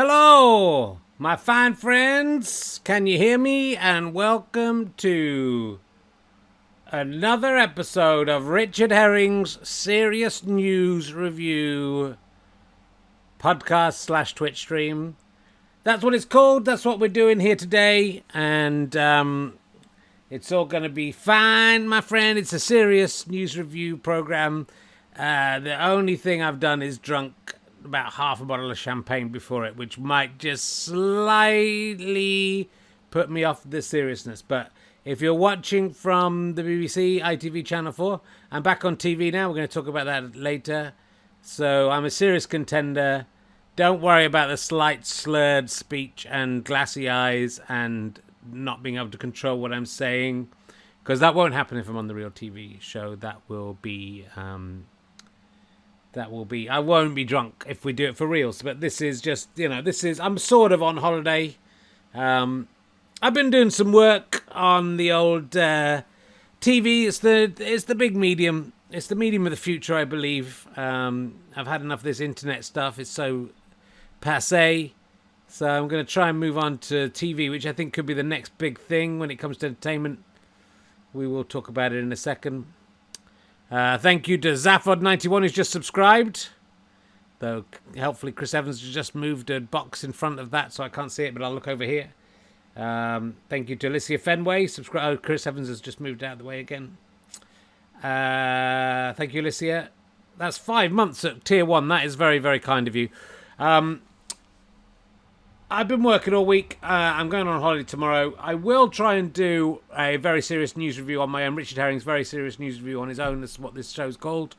Hello, my fine friends. Can you hear me? And welcome to another episode of Richard Herring's Serious News Review podcast / Twitch stream. That's what it's called. That's what we're doing here today. And it's all going to be fine, my friend. It's a serious news review program. The only thing I've done is drunk about half a bottle of champagne before it, which might just slightly put me off the seriousness. But if you're watching from the BBC, ITV Channel 4, I'm back on TV now. We're going to talk about that later. So I'm a serious contender. Don't worry about the slight slurred speech and glassy eyes and not being able to control what I'm saying, because that won't happen if I'm on the real TV show. That will be... I won't be drunk if we do it for reals. But this is just, I'm sort of on holiday. I've been doing some work on the old TV. It's the big medium. It's the medium of the future, I believe. I've had enough of this internet stuff. It's so passé. So I'm going to try and move on to TV, which I think could be the next big thing when it comes to entertainment. We will talk about it in a second. Thank you to Zaphod91 who's just subscribed. Though, helpfully, Chris Evans has just moved a box in front of that, so I can't see it, but I'll look over here. Thank you to Alicia Fenway. Chris Evans has just moved out of the way again. Thank you, Alicia. That's 5 months at Tier 1. That is very, very kind of you. I've been working all week. I'm going on holiday tomorrow. I will try and do a very serious news review on my own. Richard Herring's very serious news review on his own. That's what this show's called.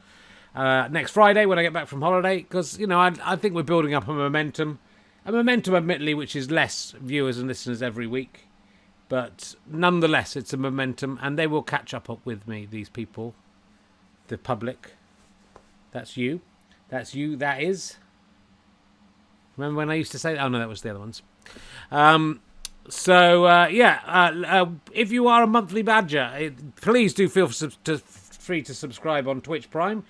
Next Friday when I get back from holiday. Because, I think we're building up a momentum. A momentum, admittedly, which is less viewers and listeners every week. But nonetheless, it's a momentum. And they will catch up with me, these people. The public. That's you. That's you. That is... Remember when I used to say that? Oh, no, that was the other ones. If you are a monthly badger, please do feel free to subscribe on Twitch Prime.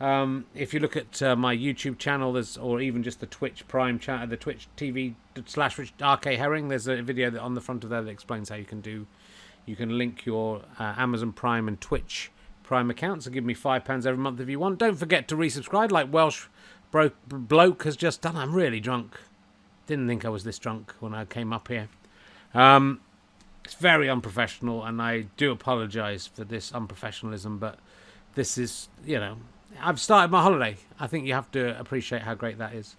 If you look at my YouTube channel, or even just the Twitch Prime channel, the Twitch TV / RK Herring, there's a video on the front of there that explains how you can link your Amazon Prime and Twitch Prime accounts and give me £5 every month if you want. Don't forget to resubscribe, like Welsh bloke has just done. I'm really drunk. Didn't think I was this drunk when I came up here. It's very unprofessional, and I do apologise for this unprofessionalism, but this is, I've started my holiday. I think you have to appreciate how great that is.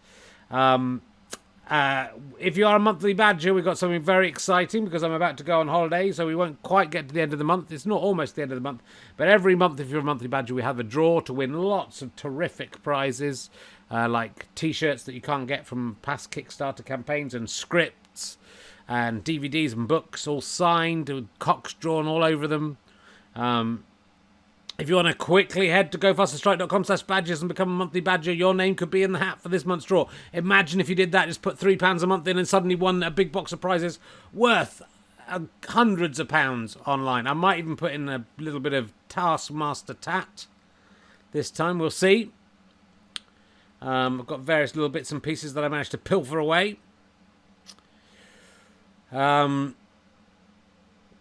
If you are a monthly badger, we've got something very exciting because I'm about to go on holiday, so we won't quite get to the end of the month. It's not almost the end of the month, but every month, if you're a monthly badger, we have a draw to win lots of terrific prizes, like T-shirts that you can't get from past Kickstarter campaigns, and scripts, and DVDs and books, all signed, with cocks drawn all over them. If you want to quickly head to gofasterstrike.com/badgers and become a monthly badger, your name could be in the hat for this month's draw. Imagine if you did that, just put £3 a month in and suddenly won a big box of prizes worth hundreds of pounds online. I might even put in a little bit of Taskmaster tat this time. We'll see. I've got various little bits and pieces that I managed to pilfer away. So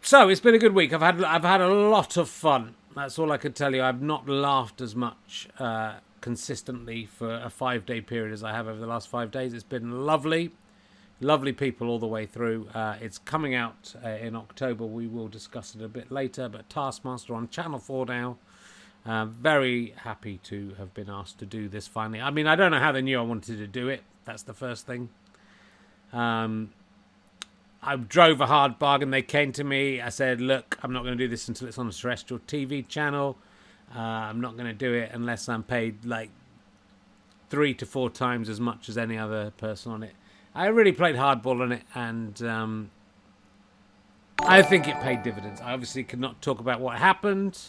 it's been a good week. I've had a lot of fun. That's all I can tell you. I've not laughed as much consistently for a 5-day period as I have over the last 5 days. It's been lovely. Lovely people all the way through. It's coming out in October. We will discuss it a bit later. But Taskmaster on Channel 4 now. Very happy to have been asked to do this finally. I mean, I don't know how they knew I wanted to do it. That's the first thing. I drove a hard bargain. They came to me. I said, look, I'm not going to do this until it's on a terrestrial TV channel. I'm not going to do it unless I'm paid like 3 to 4 times as much as any other person on it. I really played hardball on it, and I think it paid dividends. I obviously could not talk about what happened,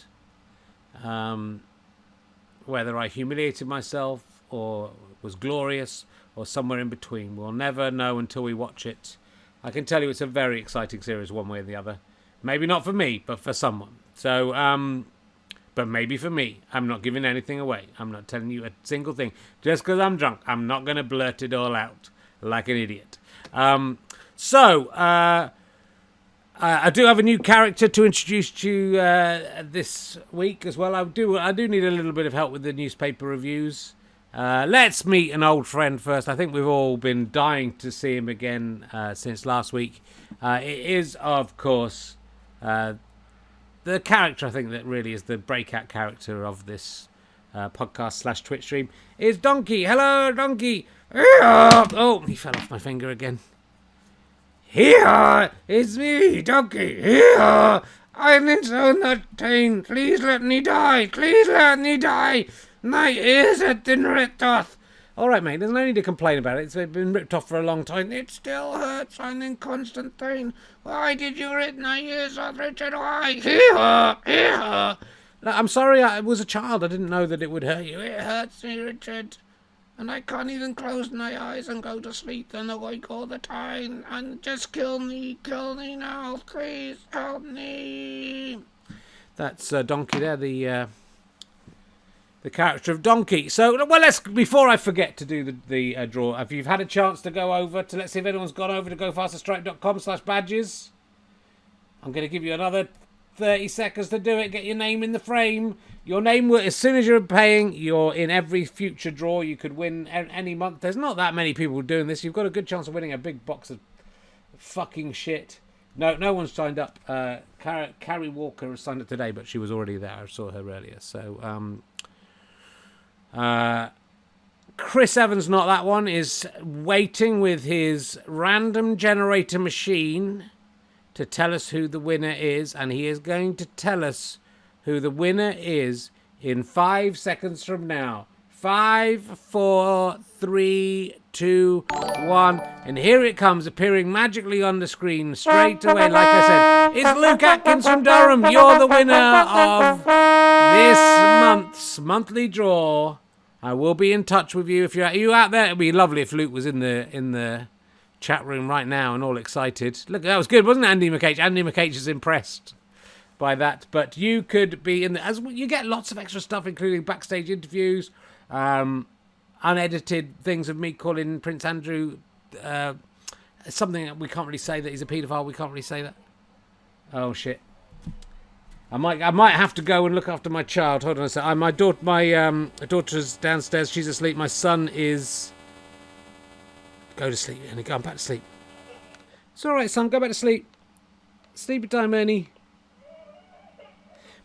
whether I humiliated myself or was glorious or somewhere in between. We'll never know until we watch it. I can tell you it's a very exciting series one way or the other. Maybe not for me, but for someone. So, but maybe for me. I'm not giving anything away. I'm not telling you a single thing. Just because I'm drunk, I'm not going to blurt it all out. like an idiot. I do have a new character to introduce to you this week as well. I do need a little bit of help with the newspaper reviews. Let's meet an old friend first. I think we've all been dying to see him again since last week. It is, of course, the character I think that really is the breakout character of this podcast / Twitch stream is Donkey. Hello, Donkey. Oh, he fell off my finger again. Here, it's me, Donkey. Here, I'm in so much pain. Please let me die. Please let me die. My ears have been ripped off. All right, mate. There's no need to complain about it. It's been ripped off for a long time. It still hurts. I'm in constant pain. Why did you rip my ears off, Richard? Why? Here. No, I'm sorry. I was a child. I didn't know that it would hurt you. It hurts me, Richard. And I can't even close my eyes and go to sleep and awake all the time. And just kill me now, please help me. That's Donkey there, the character of Donkey. So, well, before I forget to do the draw, if you've had a chance to go over to, let's see if anyone's gone over to gofasterstripe.com/badges. I'm going to give you another 30 seconds to do it. Get your name in the frame. Your name will, as soon as you're paying, you're in every future draw. You could win any month. There's not that many people doing this. You've got a good chance of winning a big box of fucking shit. No one's signed up. Carrie Walker has signed up today, but she was already there. I saw her earlier. So, Chris Evans, not that one, is waiting with his random generator machine to tell us who the winner is, and he is going to tell us who the winner is in 5 seconds from now. 5, 4, 3, 2, 1. And here it comes, appearing magically on the screen straight away. Like I said, it's Luke Atkins from Durham. You're the winner of this month's monthly draw. I will be in touch with you. If you're out there, it'd be lovely if Luke was in the chat room right now and all excited. Look, that was good, wasn't it, Andy McCage? Andy McCage is impressed by that. But you could be in as you get lots of extra stuff, including backstage interviews, unedited things of me calling Prince Andrew something that we can't really say, that he's a paedophile. We can't really say that. Oh shit. I might have to go and look after my child. Hold on a sec. My daughter's downstairs. She's asleep. My son is. Go to sleep, Ernie. I'm back to sleep. It's all right, son. Go back to sleep. Sleepy time, Ernie.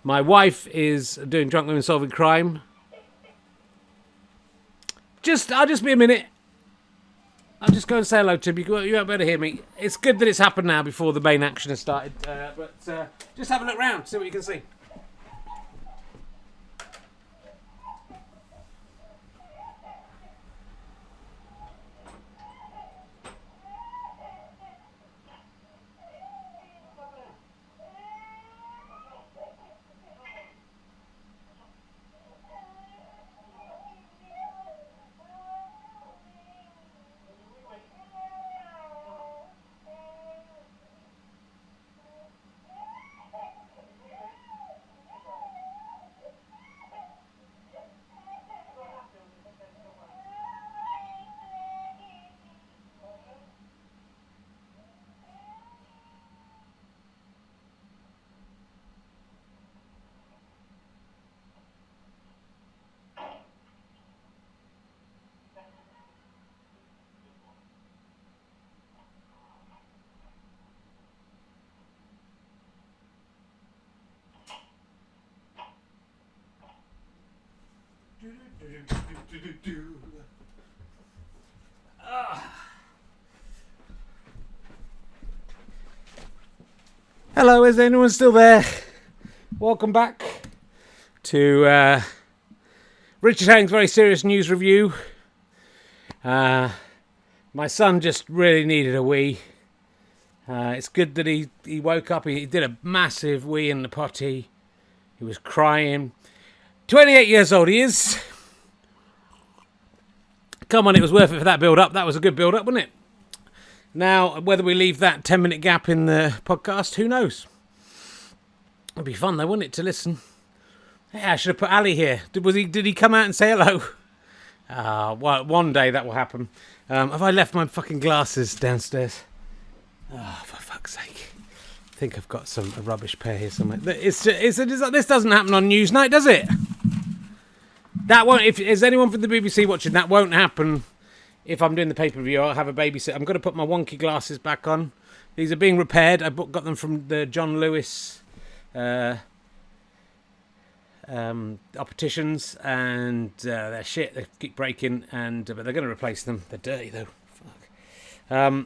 My wife is doing Drunk Women Solving Crime. I'll just be a minute. I'll just go and say hello to him. You won't be able to hear me. It's good that it's happened now before the main action has started. But just have a look round, see what you can see. Hello, is anyone still there? Welcome back to Richard Herring's Very Serious News Review. My son just really needed a wee. It's good that he woke up. He did a massive wee in the potty. He was crying. 28 years old he is. Come on, it was worth it for that build-up. That was a good build-up, wasn't it? Now, whether we leave that 10-minute gap in the podcast, who knows? It'd be fun, though, wouldn't it, to listen? Yeah, I should have put Ali here. Did he come out and say hello? Well, one day that will happen. Have I left my fucking glasses downstairs? Oh, for fuck's sake. I think I've got a rubbish pair here somewhere. This doesn't happen on Newsnight, does it? That won't. If is anyone from the BBC watching, that won't happen. If I'm doing the pay-per-view, I'll have a babysitter. I'm going to put my wonky glasses back on. These are being repaired. I got them from the John Lewis opticians, and they're shit. They keep breaking, but they're going to replace them. They're dirty though. Fuck.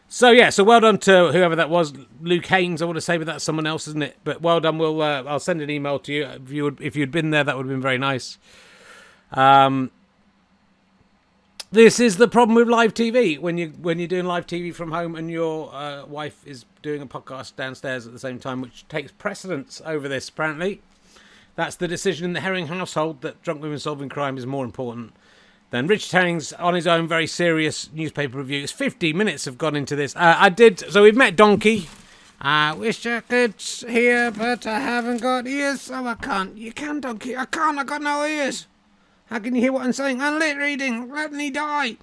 So well done to whoever that was, Luke Haynes. I want to say, but that's someone else, isn't it? But well done. I'll send an email to you if you'd been there. That would have been very nice. This is the problem with live TV when you're doing live TV from home and your wife is doing a podcast downstairs at the same time, which takes precedence over this. Apparently, that's the decision in the Herring household, that drunk women solving crime is more important than Richard Herring's on his own very serious newspaper review. It's 50 minutes have gone into this. So we've met Donkey. I wish I could hear, but I haven't got ears, so I can't. You can, Donkey. I can't. I got no ears. How can you hear what I'm saying? I'm lit reading. Let me die.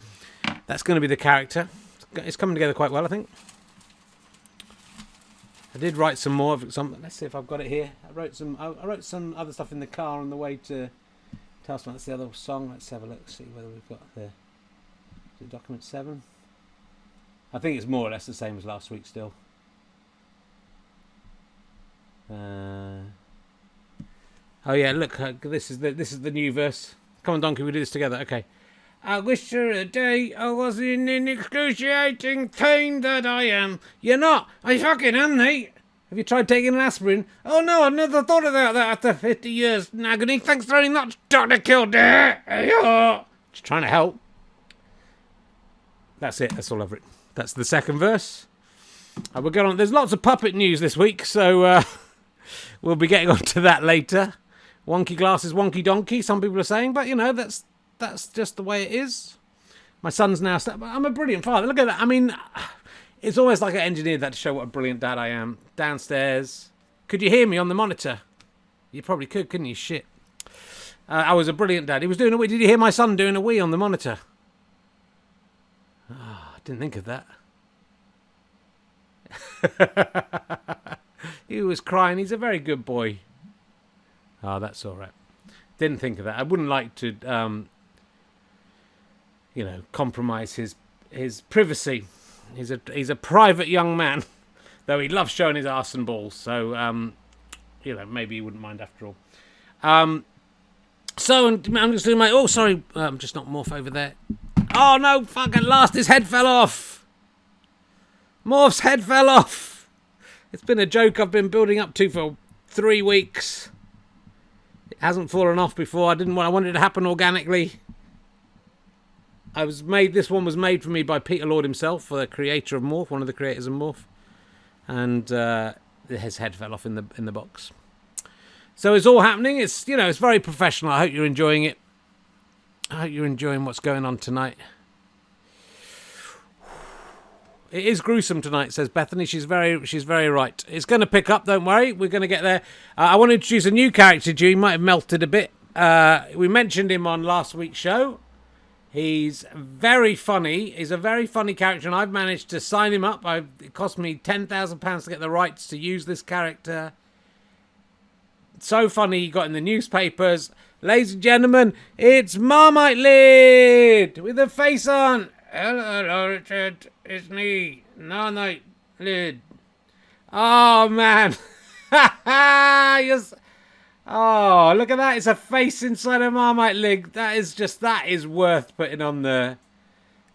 That's going to be the character. It's coming together quite well, I think. I did write some more of some. Let's see if I've got it here. I wrote some other stuff in the car on the way to Taskmaster. That's the other song. Let's have a look. See whether we've got the. Is it document 7? I think it's more or less the same as last week still. Oh yeah, look. This is the new verse. Come on, Donkey, we do this together. Okay. I wish for a day I was in excruciating pain that I am. You're not. I fucking am, mate. Have you tried taking an aspirin? Oh no, I never thought about that after 50 years in agony. Thanks very much, Dr. Kildare. Just trying to help. That's it. That's all I've written. That's the second verse. We're going on. There's lots of puppet news this week, so we'll be getting on to that later. Wonky glasses, wonky donkey, some people are saying, but that's just the way it is. My son's now... I'm a brilliant father. Look at that. I mean, it's almost like I engineered that to show what a brilliant dad I am. Downstairs. Could you hear me on the monitor? You probably could, couldn't you? Shit. I was a brilliant dad. He was doing a wee. Did you hear my son doing a wee on the monitor? Oh, I didn't think of that. He was crying. He's a very good boy. Oh, that's all right. Didn't think of that. I wouldn't like to, compromise his privacy. He's a private young man, though he loves showing his arse and balls. So, maybe he wouldn't mind after all. So I'm just doing my. Oh, sorry, I'm just not Morph over there. Oh no! Fuck! At last, his head fell off. Morph's head fell off. It's been a joke I've been building up to for 3 weeks. It hasn't fallen off before. I wanted it to happen organically. This one was made for me by Peter Lord himself, the creator of Morph, one of the creators of Morph. And his head fell off in the box. So it's all happening. It's very professional. I hope you're enjoying it. I hope you're enjoying what's going on tonight. It is gruesome tonight, says Bethany. She's very right. It's going to pick up, don't worry. We're going to get there. I want to introduce a new character to you. He might have melted a bit. We mentioned him on last week's show. He's very funny. He's a very funny character, and I've managed to sign him up. It cost me £10,000 to get the rights to use this character. So funny, he got in the newspapers. Ladies and gentlemen, it's Marmite Lid with a face on. Hello, Richard. It's me, Marmite Lid. Oh, man. Yes. Oh, look at that. It's a face inside a Marmite Lid. That is worth putting on the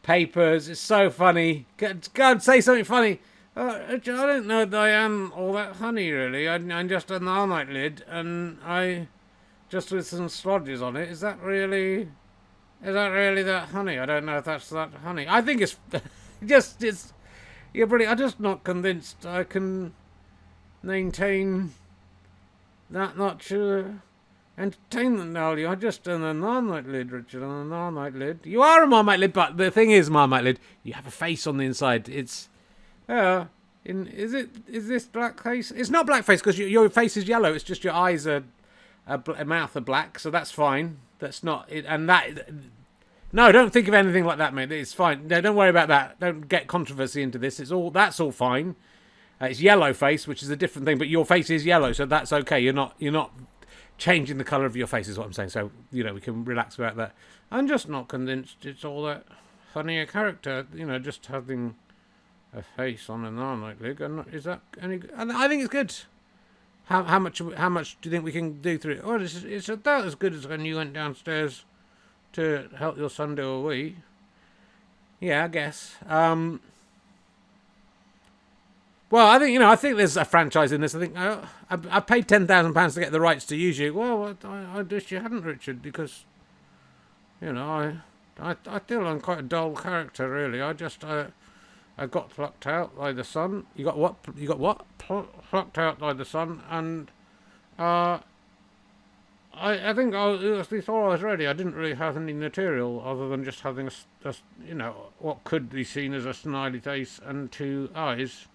papers. It's so funny. Go and say something funny. Richard, I don't know that I am all that funny, really. I'm just a Marmite Lid, and I just with some slodges on it. Is that really that funny? I don't know if that's that funny. I think it's you're brilliant. I'm just not convinced I can maintain that much entertainment value. I'm just a Marmite Lid, Richard. I'm a Marmite Lid. You are a Marmite Lid, but the thing is, Marmite Lid, you have a face on the inside. It's is this blackface? It's not blackface because your face is yellow. It's just your eyes and mouth are black, so that's fine. That's not it. And that... No, don't think of anything like that, mate. It's fine. No, don't worry about that. Don't get controversy into this. That's all fine. It's yellow face, which is a different thing, but your face is yellow, so that's okay. You're not changing the colour of your face, is what I'm saying. So, we can relax about that. I'm just not convinced it's all that funny a character, just having a face on an arm like that. Is that any good? I think it's good. How much do you think we can do through it? Oh, it's about as good as when you went downstairs to help your son do a wee. Yeah, I guess. Well, I think there's a franchise in this. I think I paid £10,000 to get the rights to use you. Well, I wish you hadn't, Richard, because I feel I'm quite a dull character, really. I got plucked out by the sun. You got what? Plucked out by the sun, and I think before I was ready, I didn't really have any material other than just having a what could be seen as a smiley face and 2 eyes.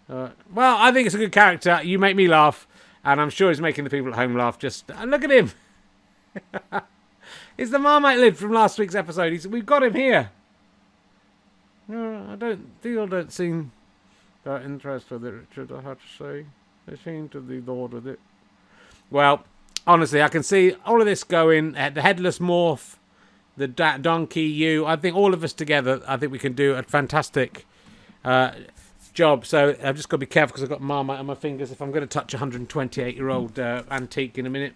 Well, I think it's a good character. You make me laugh, and I'm sure he's making the people at home laugh. Just look at him. It's the Marmite lid from last week's episode. We've got him here. No, don't seem that interested with it, Richard, I have to say. They seem to be bored with it. Well, honestly, I can see all of this going. The Headless Morph, the Donkey, you. I think all of us together, I think we can do a fantastic job. So I've just got to be careful because I've got Marmite on my fingers. If I'm going to touch a 128-year-old antique in a minute,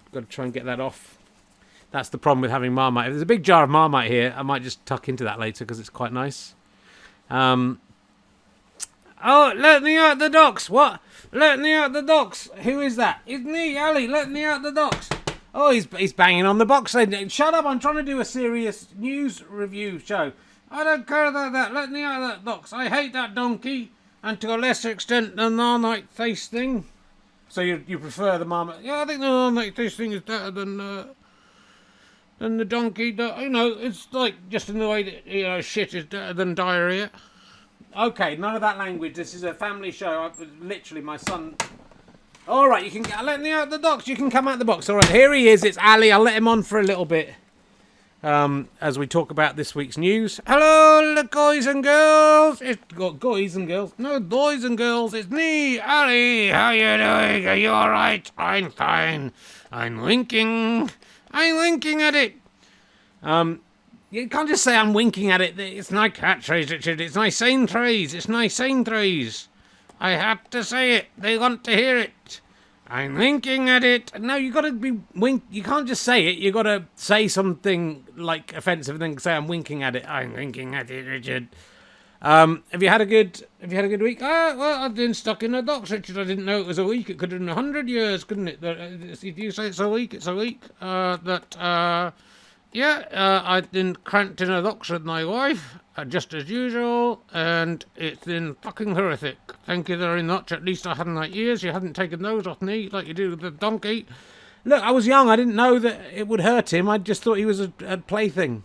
I've got to try and get that off. That's the problem with having Marmite. If there's a big jar of Marmite here, I might just tuck into that later because it's quite nice. Oh, let me out the docks. What? Let me out the docks. Who is that? It's me, Ali. Let me out the docks. Oh, he's banging on the box. Shut up. I'm trying to do a serious news review show. I don't care about that. Let me out of that box. I hate that donkey. And to a lesser extent, the Marmite face thing. So you prefer the Marmite? Yeah, I think the Marmite face thing is better than the donkey. It's like just in the way that, shit is better than diarrhea. Okay, none of that language. This is a family show. Literally, my son... All right, you can let me out the box. You can come out the box. All right, here he is. It's Ali. I'll let him on for a little bit. As we talk about this week's news. Hello, boys and girls. It's boys and girls. No, boys and girls. It's me, Ali. How you doing? Are you all right? I'm fine. I'm winking. I'm winking at it. You can't just say I'm winking at it. It's my catchphrase, Richard. It's my sane phrase. It's my sane phrase. I have to say it. They want to hear it. I'm winking at it. No, you got to be You can't just say it. You got to say something like offensive and then say I'm winking at it. I'm winking at it, Richard. Have you had a good week? Well, I've been stuck in a box, Richard. I didn't know it was a week. It could have been 100 years, couldn't it? If you say it's a week, it's a week. I've been cramped in a box with my wife, just as usual, and it's been fucking horrific. Thank you very much. At least I hadn't like ears. You hadn't taken those off me like you do with the donkey. Look, I was young. I didn't know that it would hurt him. I just thought he was a plaything.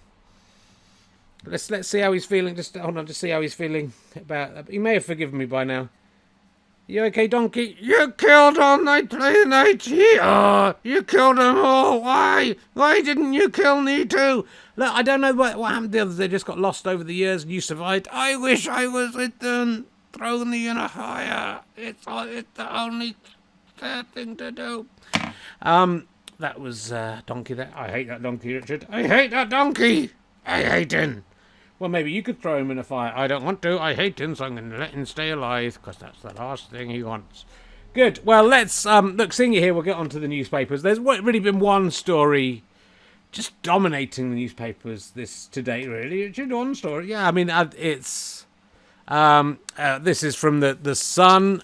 Let's see how he's feeling. Just hold on to see how he's feeling about. He may have forgiven me by now. You okay, donkey? You killed all my playmates here. You killed them all. Why? Why didn't you kill me too? Look, I don't know what happened. The others, they just got lost over the years, and you survived. I wish I was with them. Throw me in a fire. It's the only fair thing to do. That was donkey. There. I hate that donkey, Richard. I hate that donkey. I hate him. Well, maybe you could throw him in a fire. I don't want to. I hate him, so I'm going to let him stay alive, because that's the last thing he wants. Good. Well, let's... look, seeing you here, we'll get on to the newspapers. There's really been one story just dominating the newspapers to date, really. It's one story. Yeah, I mean, it's... this is from the Sun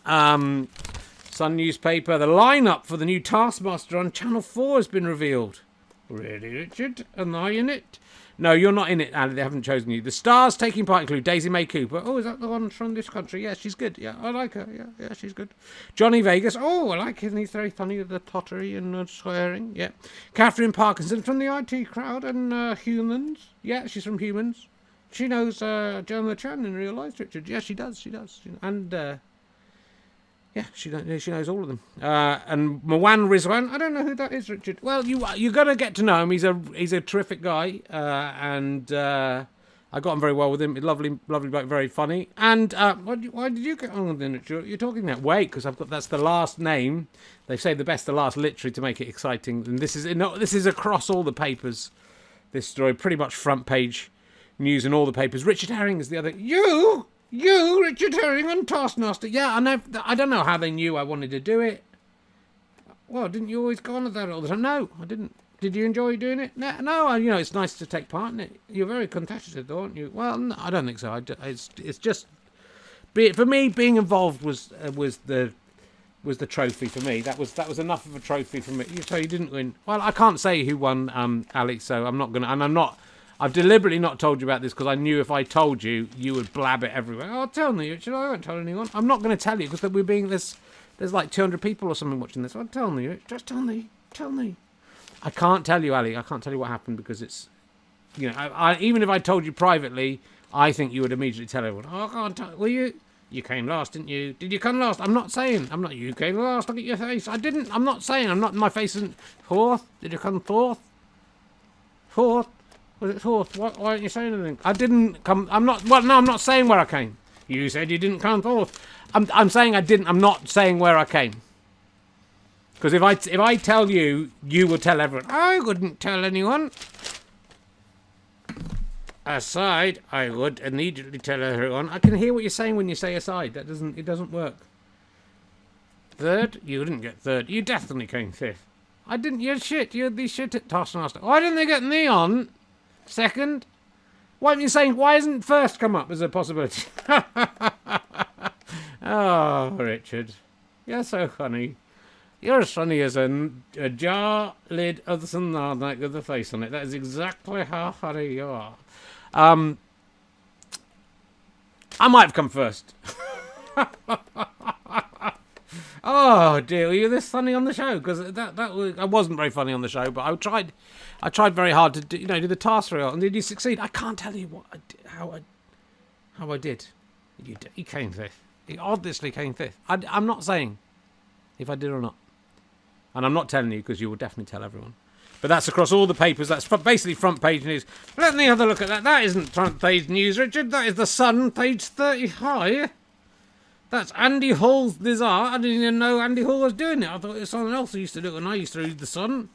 newspaper. The lineup for the new Taskmaster on Channel 4 has been revealed. Really, Richard? Am I in it? No, you're not in it, Ali. They haven't chosen you. The stars taking part include Daisy May Cooper. Oh, is that the one from this country? Yeah, she's good. Yeah, I like her. Yeah, she's good. Johnny Vegas. Oh, I like him. He's very funny with the pottery and swearing. Yeah. Catherine Parkinson from the IT crowd and Humans. Yeah, she's from Humans. She knows Gemma Chan in real life, Richard. Yeah, she does. And, Yeah, she knows all of them. And Mwan Rizwan, I don't know who that is, Richard. Well, you got to get to know him. He's a terrific guy, and I got on very well with him. Lovely bloke, very funny. And why did you get on with him, Richard? You're talking that way because that's the last name. They say the best, the last, literally to make it exciting. And this is across all the papers. This story, pretty much front page news in all the papers. Richard Herring is the other. You, Richard Herring on Taskmaster. Yeah, I don't know how they knew I wanted to do it. Well, didn't you always go on with that all the time? No, I didn't. Did you enjoy doing it? No, it's nice to take part in it. You're very competitive, aren't you? Well, no, I don't think so. It's just... For me, being involved was the trophy for me. That was enough of a trophy for me. So you didn't win. Well, I can't say who won, Ali, so I'm not going to... And I'm not... I've deliberately not told you about this because I knew if I told you, you would blab it everywhere. Oh, tell me, Richard. I won't tell anyone. I'm not going to tell you because there's like 200 people or something watching this. Oh, tell me, Richard. Just tell me. Tell me. I can't tell you, Ali. I can't tell you what happened because it's, even if I told you privately, I think you would immediately tell everyone. Oh, I can't tell. Well, you came last, didn't you? Did you come last? I'm not saying. You came last. Look at your face. I didn't. I'm not saying. My face isn't fourth. Did you come fourth? Fourth? Was it fourth? Why aren't you saying anything? I didn't come. I'm not. Well, no, I'm not saying where I came. You said you didn't come fourth. I'm saying I didn't. I'm not saying where I came. Because if I tell you, you will tell everyone. I wouldn't tell anyone. Aside, I would immediately tell everyone. I can hear what you're saying when you say aside. It doesn't work. Third? You didn't get third. You definitely came fifth. I didn't. You're shit. You're the shit at Taskmaster. Why didn't they get me on second? Why aren't you saying, why isn't first come up as a possibility? Oh, Richard. You're so funny. You're as funny as a jar lid of some nardnight with a face on it. That is exactly how funny you are. I might have come first. Oh dear, were you this funny on the show? Because I wasn't very funny on the show, but I tried very hard to do the task reel. And did you succeed? I can't tell you how I did. You came fifth. You obviously came fifth. I'm not saying if I did or not. And I'm not telling you because you will definitely tell everyone. But that's across all the papers. That's basically front page news. Let me have a look at that. That isn't front page news, Richard. That is The Sun, page 35. That's Andy Hall's Bizarre. I didn't even know Andy Hall was doing it. I thought it was someone else who used to do it when I used to read The Sun.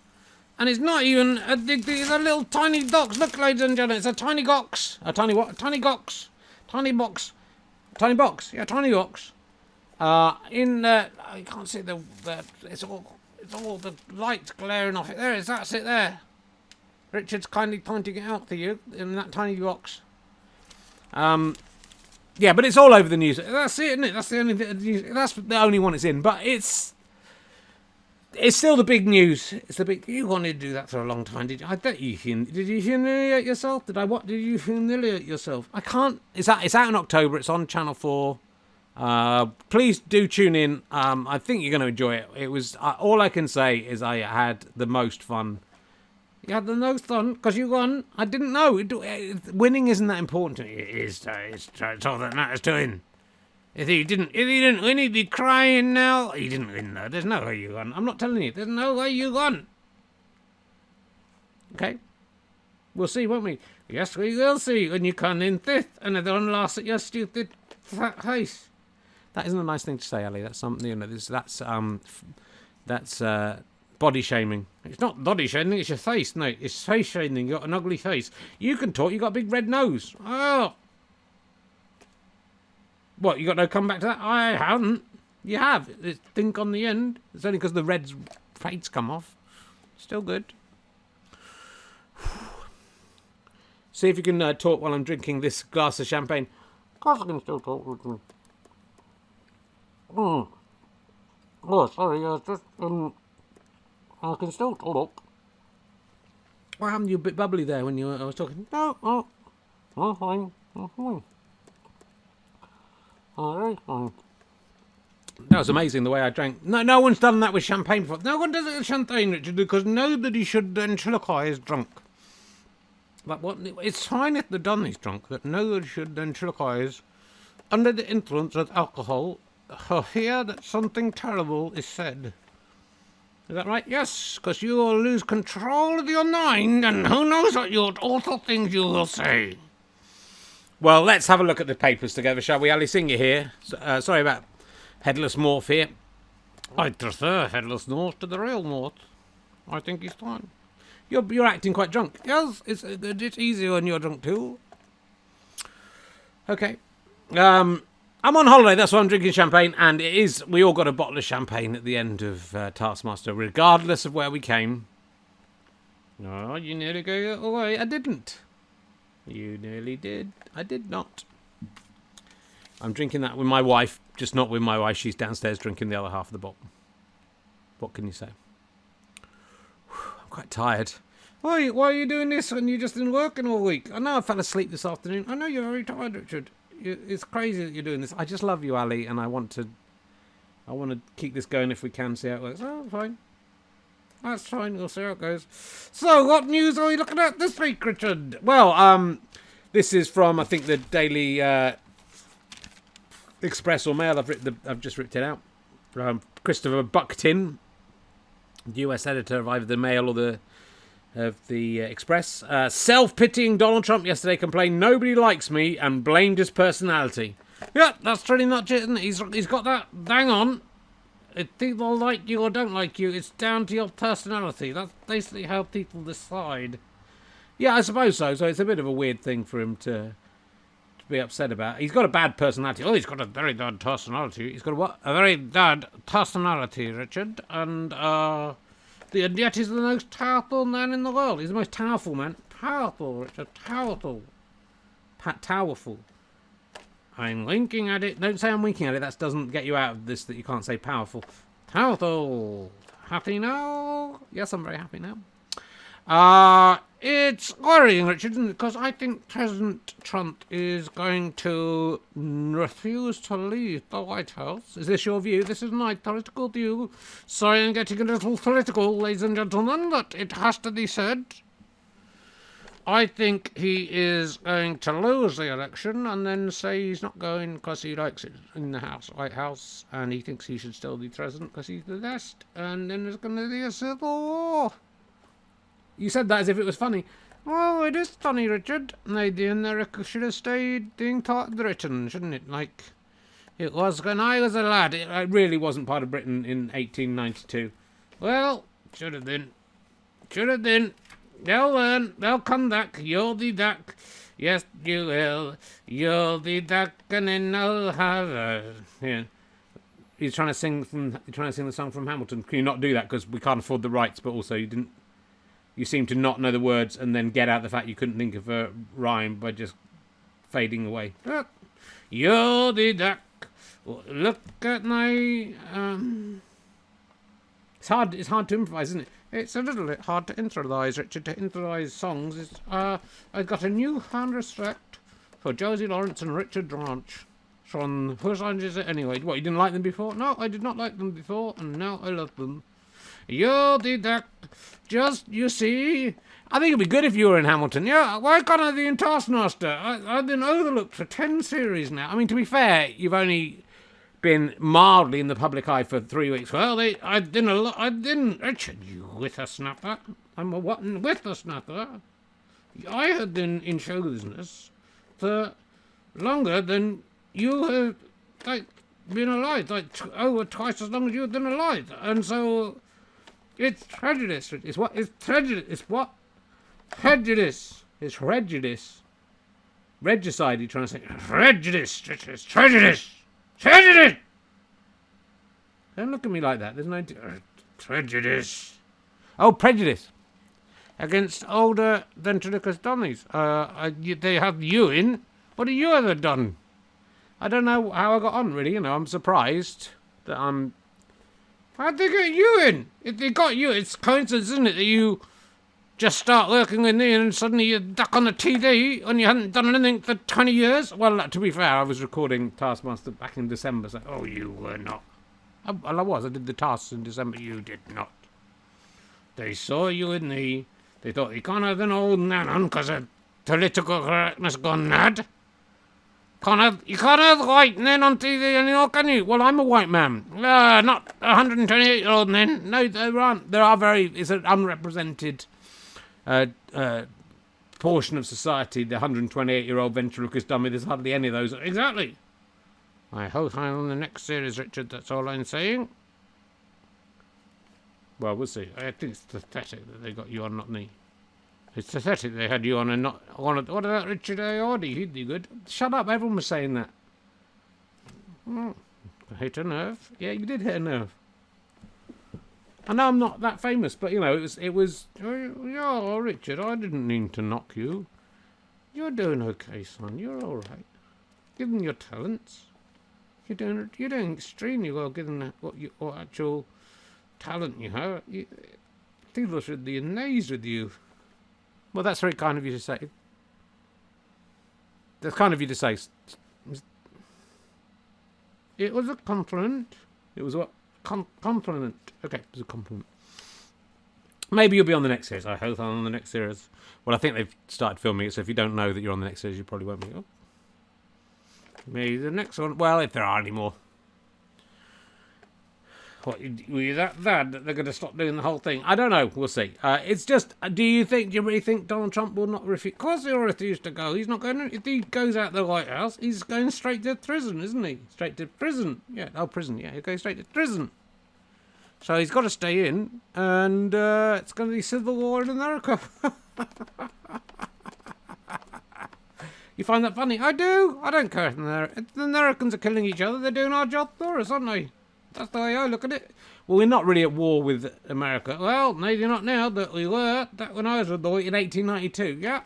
And it's not even it's a little tiny dox. Look, ladies and gentlemen, it's a tiny gox. A tiny what? Tiny gox. Tiny box. Tiny box. Yeah, tiny box. I can't see it's all the lights glaring off it. There it is. That's it there. Richard's kindly pointing it out to you in that tiny box. Yeah, but it's all over the news. That's it, isn't it? That's the only one it's in. But it's still the big news. It's the big. You wanted to do that for a long time, did you? I bet you did. You humiliate yourself? Did you humiliate yourself? I can't. It's out in October. It's on Channel 4. Please do tune in. I think you're going to enjoy it. It was all I can say is I had the most fun. You had the most fun because you won. I didn't know. Winning isn't that important to me. It is. It's all that matters to him. If he didn't win, he'd be crying now. He didn't win though. There's no way you won. I'm not telling you. There's no way you won. Okay. We'll see, won't we? Yes, we will see when you come in fifth and everyone laughs at your stupid fat face. That isn't a nice thing to say, Ali. That's something, that's body shaming. It's not body shaming, it's your face. No, it's face shaming. You got an ugly face. You can talk, you got a big red nose. Oh. What, you got no comeback to that? I haven't. You have. It's think on the end. It's only because the red fade's come off. Still good. See if you can talk while I'm drinking this glass of champagne. Of course I can still talk with you. Oh, sorry, I can still talk. What happened? You a bit bubbly there when I was talking. No, fine. Alright, fine. That was amazing the way I drank. No one's done that with champagne before. No one does it with champagne, Richard, because nobody should ventriloquize drunk. But it's fine if the dummies drunk, that nobody should ventriloquize under the influence of alcohol hear that something terrible is said. Is that right? Yes, because you will lose control of your mind, and who knows what awful things you will say. Well, let's have a look at the papers together, shall we? Ali Singer here. Sorry about Headless Morph here. I prefer Headless North to the real North. I think he's fine. You're acting quite drunk. Yes, it's easier when you're drunk too. Okay. I'm on holiday, that's why I'm drinking champagne, and we all got a bottle of champagne at the end of Taskmaster, regardless of where we came. No, you nearly gave it away. I didn't. You nearly did. I did not. I'm drinking that with my wife, just not with my wife. She's downstairs drinking the other half of the bottle. What can you say? I'm quite tired. Why are you doing this when you just been working all week? I know I fell asleep this afternoon. I know you're very tired, Richard. It's crazy that you're doing this. I just love you, Ali, and I want to keep this going if we can, see how it works. Oh, fine. That's fine. We'll see how it goes. So, what news are we looking at this week, Richard? Well, this is from, I think, the Daily Express or Mail. I've just ripped it out. Christopher Bucktin, US editor of either the Mail or the Express. Self-pitying Donald Trump yesterday complained nobody likes me and blamed his personality. Yeah, that's pretty much it, isn't it? He's got that bang on. If people like you or don't like you, it's down to your personality. That's basically how people decide. Yeah, I suppose so. So it's a bit of a weird thing for him to be upset about. He's got a bad personality. Oh, he's got a very bad personality. He's got a what? A very bad personality, Richard. And yet he's the most powerful man in the world. He's the most powerful man. Powerful, Richard. Powerful. Powerful. I'm winking at it. Don't say I'm winking at it. That doesn't get you out of this that you can't say powerful. Powerful. Happy now? Yes, I'm very happy now. It's worrying, Richard, because I think President Trump is going to refuse to leave the White House. Is this your view? This is my political view. Sorry I'm getting a little political, ladies and gentlemen, but it has to be said. I think he is going to lose the election and then say he's not going because he likes it in the White House, and he thinks he should still be president because he's the best, and then there's going to be a civil war. You said that as if it was funny. Oh, it is funny, Richard. Maybe America should have stayed being part of Britain, shouldn't it? Like it was when I was a lad. It really wasn't part of Britain in 1892. Well, should have been. Should have been. They'll learn. They'll come back. You'll be back. Yes, you will. You'll be back, and then I'll have a... Yeah. He's trying to sing the song from Hamilton. Can you not do that because we can't afford the rights? But also, you seem to not know the words, and then get out the fact you couldn't think of a rhyme by just fading away. You'll be back. Look at my... It's hard to improvise, isn't it? It's a little bit hard to improvise, Richard. To improvise songs I've got a newfound respect for Josie Lawrence and Richard Ranch. From whose songs is it anyway? What, you didn't like them before? No, I did not like them before, and now I love them. You'll be back. Just, you see... I think it'd be good if you were in Hamilton. Yeah, why can't I be in Taskmaster? I've been overlooked for 10 series now. I mean, to be fair, you've only been mildly in the public eye for 3 weeks. Well, I didn't, Richard, you whippersnapper. I'm a what whippersnapper. I have been in show business for longer than you have, been alive, over twice as long as you've been alive. And so, it's prejudice. It's what? It's prejudice. It's what? Prejudice. It's prejudice. Regicide, you're trying to say. Prejudice. It's prejudice. Prejudice! Don't look at me like that. There's no... prejudice. Oh, prejudice. Against older ventriloquist dummies. They have you in. What have you ever done? I don't know how I got on, really. I'm surprised that I'm... How'd they get you in? If they got you, it's coincidence, isn't it, that you just start working with me and suddenly you're duck on the TV when you hadn't done anything for 20 years? Well, to be fair, I was recording Taskmaster back in December. So... Oh, you were not. Well, I was. I did the tasks in December. You did not. They saw you and me. They thought, you can't have an old man on because of political correctness gone mad. You can't have lightning on TV anymore, can you? Well, I'm a white man. Not a 128-year-old then. No, there aren't. It's an unrepresented portion of society, the 128-year-old ventriloquist dummy. There's hardly any of those. Exactly. I hope I'm on the next series, Richard. That's all I'm saying. Well, we'll see. I think it's pathetic that they got you on, not me. It's pathetic they had you on and not on. What about Richard Aordi? He'd be good. Shut up. Everyone was saying that. I hit a nerve. Yeah, you did hit a nerve. I know I'm not that famous, but, it was... Yeah, Richard, I didn't mean to knock you. You're doing okay, son. You're all right. Given your talents. You're doing extremely well, given what actual talent you have. People should be amazed with you. Well, that's very kind of you to say. That's kind of you to say. It was a compliment. It was what? Compliment. Okay, it was a compliment. Maybe you'll be on the next series. I hope I'm on the next series. Well, I think they've started filming it, so if you don't know that you're on the next series, you probably won't be. Maybe the next one. Well, if there are any more. What, were you that bad that they're going to stop doing the whole thing? I don't know. We'll see. It's just, do you really think Donald Trump will not refuse? Of course he'll refuse to go. He's not going to, if he goes out the White House, he's going straight to prison, isn't he? Straight to prison. Yeah, prison. Yeah, he'll go straight to prison. So he's got to stay in, and it's going to be civil war in America. You find that funny? I do. I don't care if the Americans are killing each other. They're doing our job for us, aren't they? That's the way I look at it. Well, we're not really at war with America. Well, maybe not now, but we were. That when I was a boy in 1892. Yeah.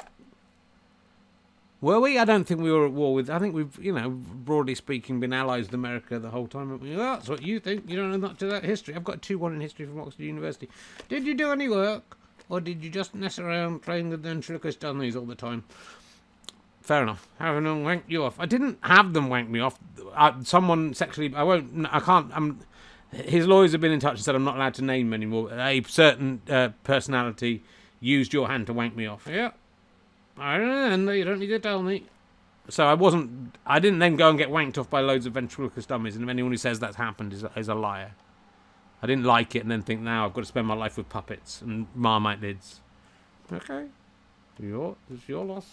Were we? I don't think we were at war with... I think we've, broadly speaking, been allies with America the whole time. Well, that's what you think. You don't know much of that history. I've got 2-1 in history from Oxford University. Did you do any work? Or did you just mess around playing with ventriloquist dummies all the time? Fair enough. Having them wank you off. I didn't have them wank me off. Someone sexually... I can't... His lawyers have been in touch and said I'm not allowed to name anymore. A certain personality used your hand to wank me off. Yeah. I don't know. You don't need to tell me. So I didn't then go and get wanked off by loads of ventriloquist dummies, and anyone who says that's happened is a liar. I didn't like it and then think, now I've got to spend my life with puppets and Marmite lids. Okay. It's your loss.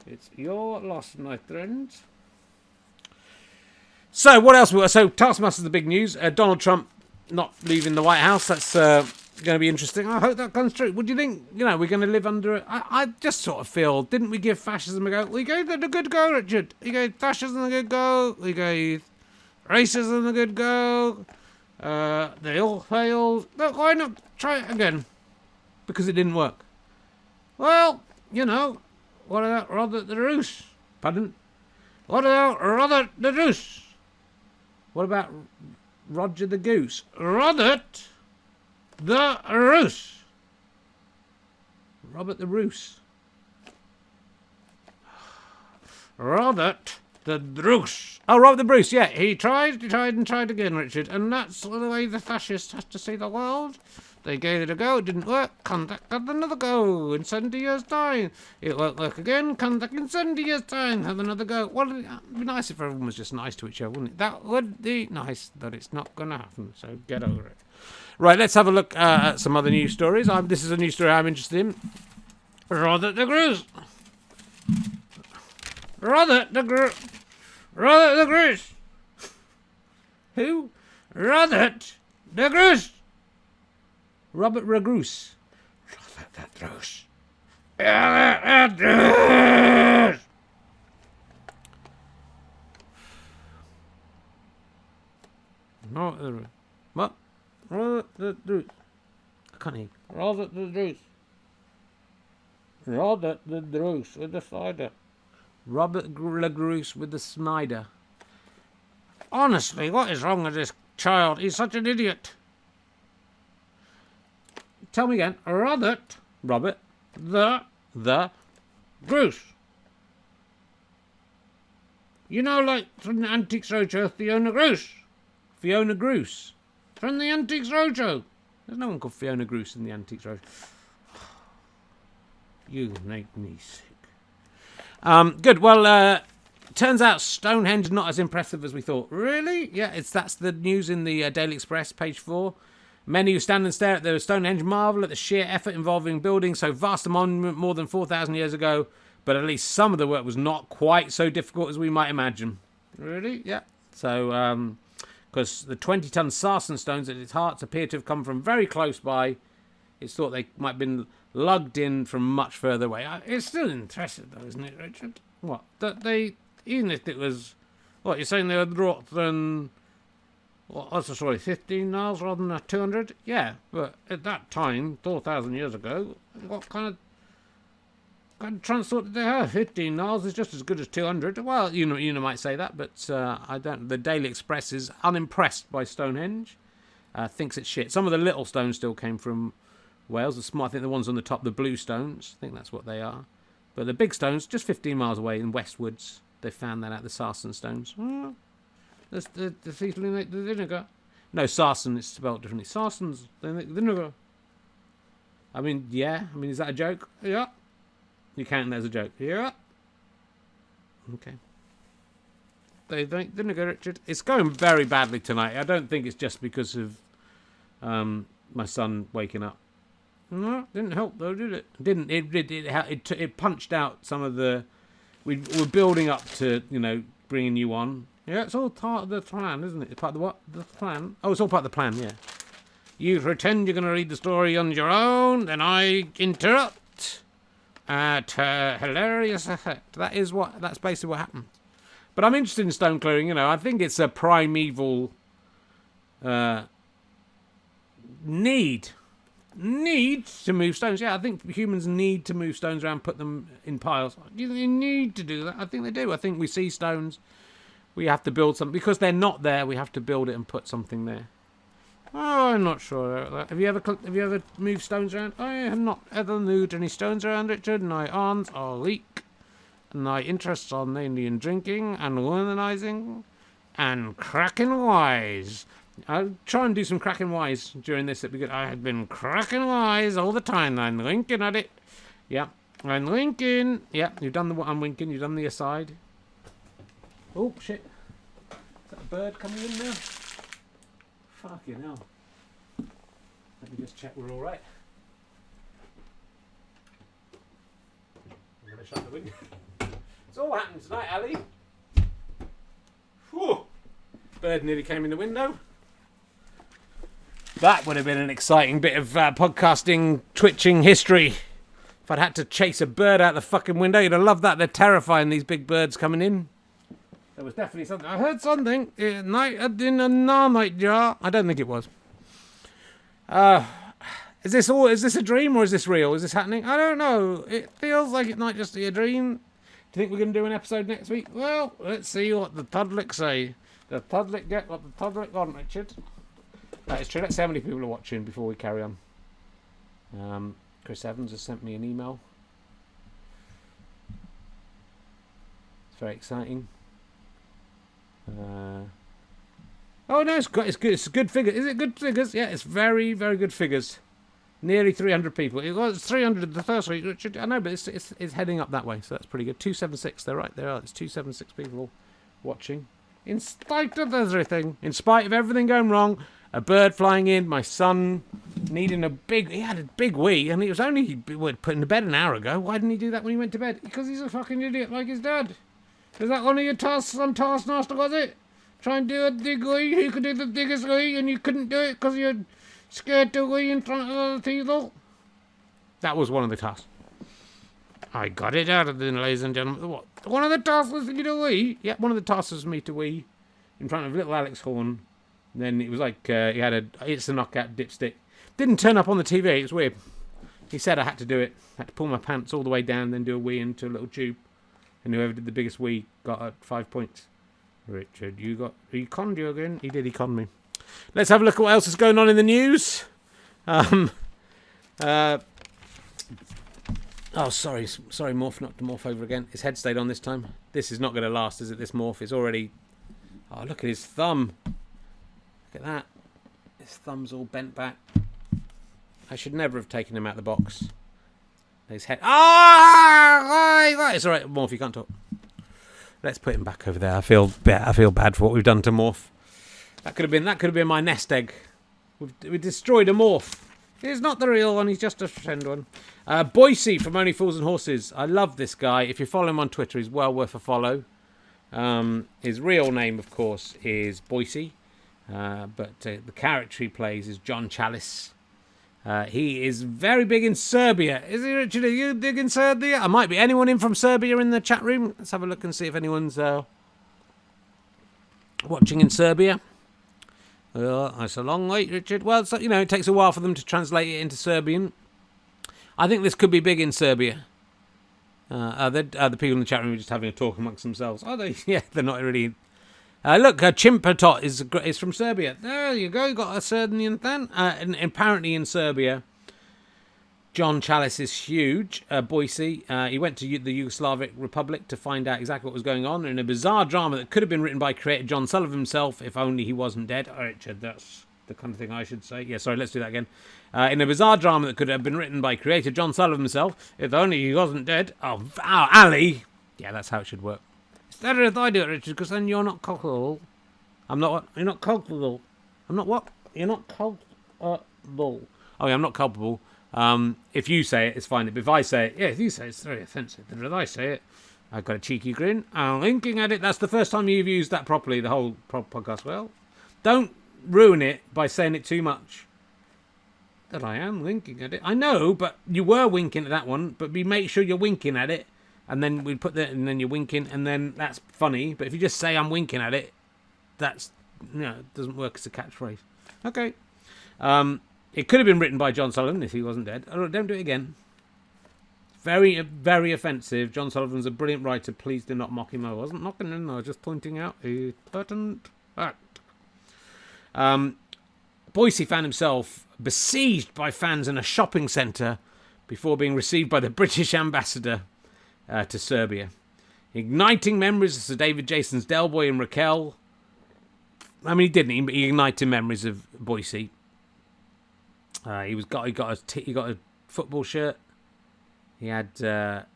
It's your loss, my friends. So, what else? So, Taskmaster's the big news. Donald Trump not leaving the White House. That's going to be interesting. I hope that comes true. What do you think? We're going to live under it. I just sort of feel, didn't we give fascism a go? We gave it a good go, Richard. We gave fascism a good go. We gave racism a good go. They all failed. Look, why not try it again? Because it didn't work. Well, what about Robert the Roos? Pardon? What about Robert the Roos? What about Roger the Goose? Robert the Roos. Robert the Roos. Robert the Bruce. Oh, Robert the Bruce, yeah. He tried again, Richard. And that's the way the fascists have to see the world. They gave it a go, it didn't work, come back have another go in 70 years' time. It won't work again, come back in 70 years' time, have another go. Well, it'd be nice if everyone was just nice to each other, wouldn't it? That would be nice, but it's not going to happen, so get over it. Right, let's have a look at some other news stories. This is a news story I'm interested in. Robert the Goose. Robert the Goose. Who? Robert the Goose. Robert Ragroose. Robert the Goose. Robert the Goose. No, what? Robert the Goose. I can't hear. Robert the Goose. Robert the Goose with the cider. Robert Lagroose with the Snyder. Honestly, what is wrong with this child? He's such an idiot. Tell me again. Robert the Goose. Like from the Antiques Roadshow, Fiona Groose. Fiona Groose. From the Antiques Roadshow. There's no one called Fiona Groose in the Antiques Roadshow. You make me sick. Good. Well, turns out Stonehnge not as impressive as we thought. Really? Yeah, that's the news in the Daily Express, page 4. Many who stand and stare at the Stonehnge marvel at the sheer effort involving building so vast a monument more than 4,000 years ago, but at least some of the work was not quite so difficult as we might imagine. Really? Yeah. So, because the 20-ton sarsen stones at its heart appear to have come from very close by, it's thought they might have been lugged in from much further away. It's still interesting, though, isn't it, Richard? What? That they, even if it was, what, you're saying they were dropped than, what, sorry, 15 miles rather than 200? Yeah, but at that time, 4,000 years ago, what kind of transport did they have? 15 miles is just as good as 200. Well, you might say that, but I don't. The Daily Express is unimpressed by Stonehnge. Thinks it's shit. Some of the little stones still came from Wales. The small, I think the ones on the top, the blue stones, I think that's what they are. But the big stones, just 15 miles away in Westwoods, they found that out, the sarsen stones. That's the vinegar. No, sarsen, it's spelled differently. Sarsen's vinegar. I mean, yeah. I mean, is that a joke? Yeah. You count that as a joke? Yeah. Okay. They didn't go, Richard. It's going very badly tonight. I don't think it's just because of my son waking up. No, didn't help though, did it? Didn't it? It punched out some of the. We're building up to bringing you on. Yeah, it's all part of the plan, isn't it? It's part of the what? The plan. Oh, it's all part of the plan. Yeah. You pretend you're going to read the story on your own, then I interrupt. At hilarious effect. That's basically what happened. But I'm interested in stone clearing. I think it's a primeval need to move stones. Yeah, I think humans need to move stones around, put them in piles. You need to do that. I think they do. I think we see stones, we have to build something because they're not there. We have to build it and put something there. Oh, I'm not sure about that. Have you ever moved stones around? I have not ever moved any stones around, Richard. My arms are weak. My interests are mainly in drinking and womanizing and cracking wise. I'll try and do some cracking wise during this. It'd be good. I had been cracking wise all the time. I'm winking at it. Yeah, I'm winking. Yeah, you've done the what I'm winking. You've done the aside. Oh, shit. Is that a bird coming in now? Fucking hell. Let me just check we're all right. I'm going to shut the window. It's all happened tonight, Ali. Whew. Bird nearly came in the window. That would have been an exciting bit of podcasting, twitching history. If I'd had to chase a bird out the fucking window, you'd have loved that. They're terrifying, these big birds coming in. There was definitely something. I heard something in a marmite jar. I don't think it was. Is this a dream or is this real? Is this happening? I don't know. It feels like it might just be a dream. Do you think we're going to do an episode next week? Well, let's see what the public say. The public get what the public want, Richard. That is true. Let's see how many people are watching before we carry on. Chris Evans has sent me an email. It's very exciting. Oh no, it's good. It's good figures. Is it good figures? Yeah, it's very, very good figures. Nearly 300 people. It was 300 the first week. Richard, I know, but it's heading up that way, so that's pretty good. 276. They're right there. It's 276 people watching. In spite of everything, in spite of everything going wrong, a bird flying in, my son needing he had a big wee, and he was only put into bed an hour ago. Why didn't he do that when he went to bed? Because he's a fucking idiot like his dad. Is that one of your tasks on Taskmaster, was it? Try and do a dig wee, who could do the biggest wee, and you couldn't do it because you're scared to wee in front of other people? That was one of the tasks. I got it out of the ladies and gentlemen. What? One of the tasks was for you to wee? Yeah, one of the tasks was for me to wee in front of little Alex Horn. And then it was like he had it's a knockout dipstick. Didn't turn up on the TV, it was weird. He said I had to do it. Had to pull my pants all the way down, then do a wee into a little tube. And whoever did the biggest wee got 5 points. Richard, he conned you again. He did, he conned me. Let's have a look at what else is going on in the news. Oh, sorry, Morph, not to morph over again. His head stayed on this time. This is not going to last, is it? This Morph is already... Oh, look at his thumb. Look at that. His thumb's all bent back. I should never have taken him out of the box. His head... Ah! It's all right, Morph, you can't talk. Let's put him back over there. I feel bad for what we've done to Morph. That could have been my nest egg. We destroyed a Morph. He's not the real one. He's just a pretend one. Boise from Only Fools and Horses. I love this guy. If you follow him on Twitter, he's well worth a follow. His real name, of course, is Boise. But the character he plays is John Chalice. He is very big in Serbia. Is he, Richard? Are you big in Serbia? I might be. Anyone in from Serbia in the chat room? Let's have a look and see if anyone's watching in Serbia. Well, that's a long wait, Richard. Well, so, it takes a while for them to translate it into Serbian. I think this could be big in Serbia. The people in the chat room are just having a talk amongst themselves. Are they? Yeah, they're not really... look, Chimpatot is from Serbia. There you go, you got a Serbian then. And apparently in Serbia, John Chalice is huge. Boise, he went to the Yugoslavic Republic to find out exactly what was going on in a bizarre drama that could have been written by creator John Sullivan himself, if only he wasn't dead. Oh, Richard, that's the kind of thing I should say. Yeah, sorry, let's do that again. In a bizarre drama that could have been written by creator John Sullivan himself, if only he wasn't dead. Oh, Ali! Yeah, that's how it should work. It's better if I do it, Richard, because then you're not culpable. I'm not what? You're not culpable. I'm not what? You're not culpable. Oh, yeah, I'm not culpable. If you say it, it's fine. But if I say it, yeah, if you say it, it's very offensive. But if I say it, I've got a cheeky grin. I'm winking at it. That's the first time you've used that properly, the whole podcast. Well, don't ruin it by saying it too much. That I am winking at it. I know, but you were winking at that one. But we make sure you're winking at it. And then we put that, and then you're winking, and then that's funny. But if you just say I'm winking at it, that's it doesn't work as a catchphrase. Okay. It could have been written by John Sullivan if he wasn't dead. Oh, don't do it again. Very, very offensive. John Sullivan's a brilliant writer. Please do not mock him. I wasn't mocking him. I was just pointing out a pertinent fact. Boise found himself besieged by fans in a shopping centre before being received by the British ambassador to Serbia, igniting memories of Sir David Jason's Del Boy and Raquel. I mean, he didn't, but he ignited memories of Boise. He got a football shirt. He had a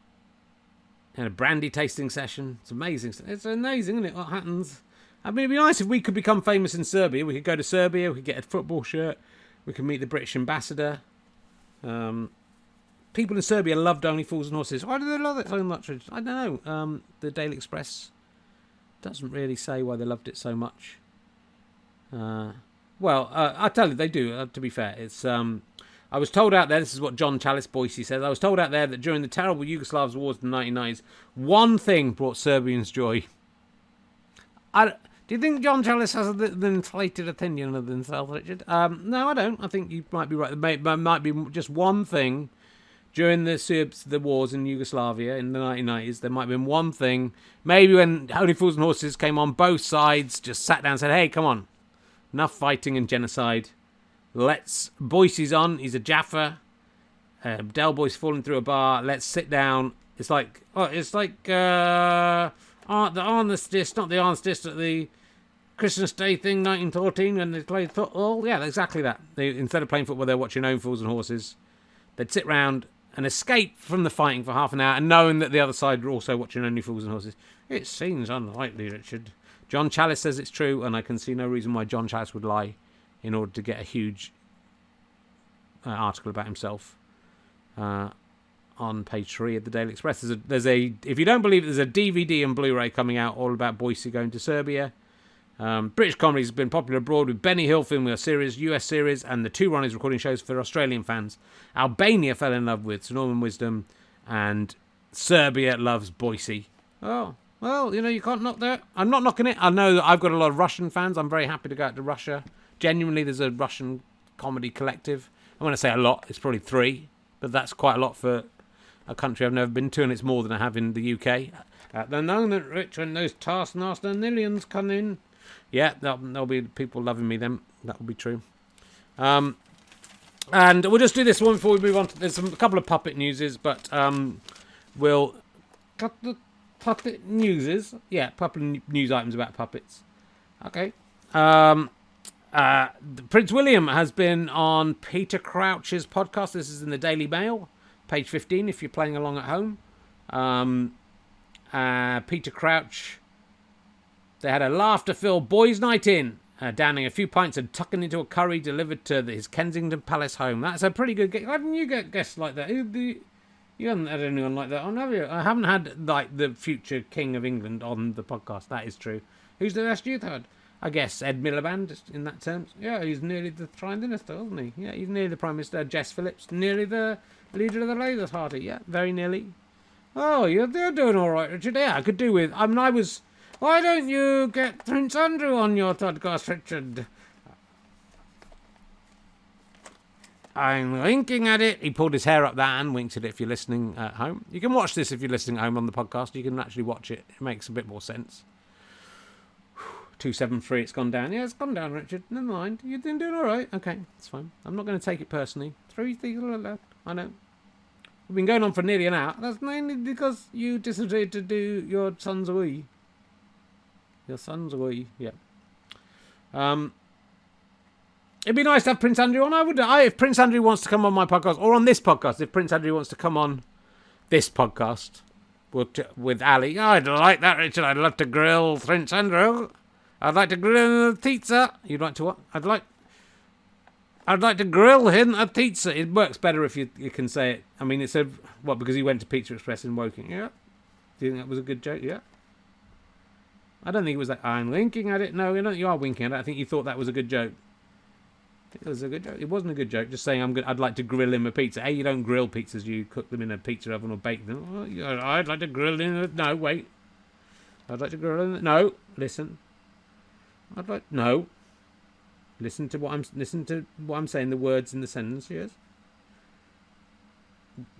brandy tasting session. It's amazing. It's amazing, isn't it? What happens? I mean, it'd be nice if we could become famous in Serbia. We could go to Serbia. We could get a football shirt. We could meet the British ambassador. People in Serbia loved Only Fools and Horses. Why do they love it so much? I don't know. The Daily Express doesn't really say why they loved it so much. Well, I tell you, they do, to be fair. It's I was told out there, this is what John Chalice Boise says, I was told out there that during the terrible Yugoslav wars in the 1990s, one thing brought Serbians joy. Do you think John Chalice has an inflated opinion of himself, Richard? No, I don't. I think you might be right. There might be just one thing during the wars in Yugoslavia in the 1990s. There might have been one thing. Maybe when Only Fools and Horses came on, both sides just sat down and said, hey, come on. Enough fighting and genocide. Boise's on. He's a Jaffa. Del Boy's falling through a bar. Let's sit down. It's like the armistice, not the armistice at the Christmas Day thing, 1914, when they played football. Yeah, exactly that. Instead of playing football, they're watching Only Fools and Horses. They'd sit round and escape from the fighting for half an hour, and knowing that the other side were also watching Only Fools and Horses. It seems unlikely, Richard. John Chalice says it's true, and I can see no reason why John Chalice would lie in order to get a huge article about himself on page 3 of the Daily Express. If you don't believe it, there's a DVD and Blu-ray coming out all about Boise going to Serbia. British comedy has been popular abroad, with Benny Hill filming a series, US series, and the two Ronnies recording shows for Australian fans. Albania fell in love with Sir Norman Wisdom, and Serbia loves Boise. Oh, well, you can't knock that. I'm not knocking it. I know that I've got a lot of Russian fans. I'm very happy to go out to Russia. Genuinely, there's a Russian comedy collective. I'm going to say a lot. It's probably 3, but that's quite a lot for a country I've never been to, and it's more than I have in the UK. At the moment, Rich, when those taskmaster millions come in, yeah, there'll be people loving me then. That will be true. And we'll just do this one before we move on. There's a couple of puppet newses, but we'll cut the puppet newses. Yeah, puppet news items about puppets. Okay. Prince William has been on Peter Crouch's podcast. This is in the Daily Mail, page 15, if you're playing along at home. Peter Crouch. They had a laughter-filled boys' night in, downing a few pints and tucking into a curry delivered to his Kensington Palace home. That's a pretty good guess. Why didn't you get guests like that? You haven't had anyone like that on, have you? I haven't had, like, the future King of England on the podcast. That is true. Who's the best you've had? I guess Ed Miliband, in that terms. Yeah, he's nearly the Prime Minister, isn't he? Yeah, he's nearly the Prime Minister. Jess Phillips, nearly the leader of the Labour Party. Yeah, very nearly. Oh, you're doing all right, Richard. Yeah, I could do with... Why don't you get Prince Andrew on your podcast, Richard? I'm winking at it. He pulled his hair up that and winked at it if you're listening at home. You can watch this if you're listening at home on the podcast. You can actually watch it. It makes a bit more sense. 273, it's gone down. Yeah, it's gone down, Richard. Never mind. You're doing all right. Okay, it's fine. I'm not going to take it personally. 3 things left. I know. We've been going on for nearly an hour. That's mainly because you decided to do your son's away. Your son's away, yeah. It'd be nice to have Prince Andrew on. If Prince Andrew wants to come on my podcast, or on this podcast, if Prince Andrew wants to come on this podcast with Ali, I'd like that, Richard. I'd love to grill Prince Andrew. I'd like to grill him a pizza. You'd like to what? I'd like to grill him a pizza. It works better if you can say it. I mean, because he went to Pizza Express in Woking. Yeah. Do you think that was a good joke? Yeah. I don't think it was that. I'm winking at it. No, you are winking at it. I think you thought that was a good joke. It was a good joke. It wasn't a good joke. Just saying I'd like to grill him a pizza. You don't grill pizzas. You cook them in a pizza oven or bake them. Oh, I'd like to grill him. No, wait. I'd like to grill him. No, listen. No. Listen to what I'm saying. The words in the sentence. Yes.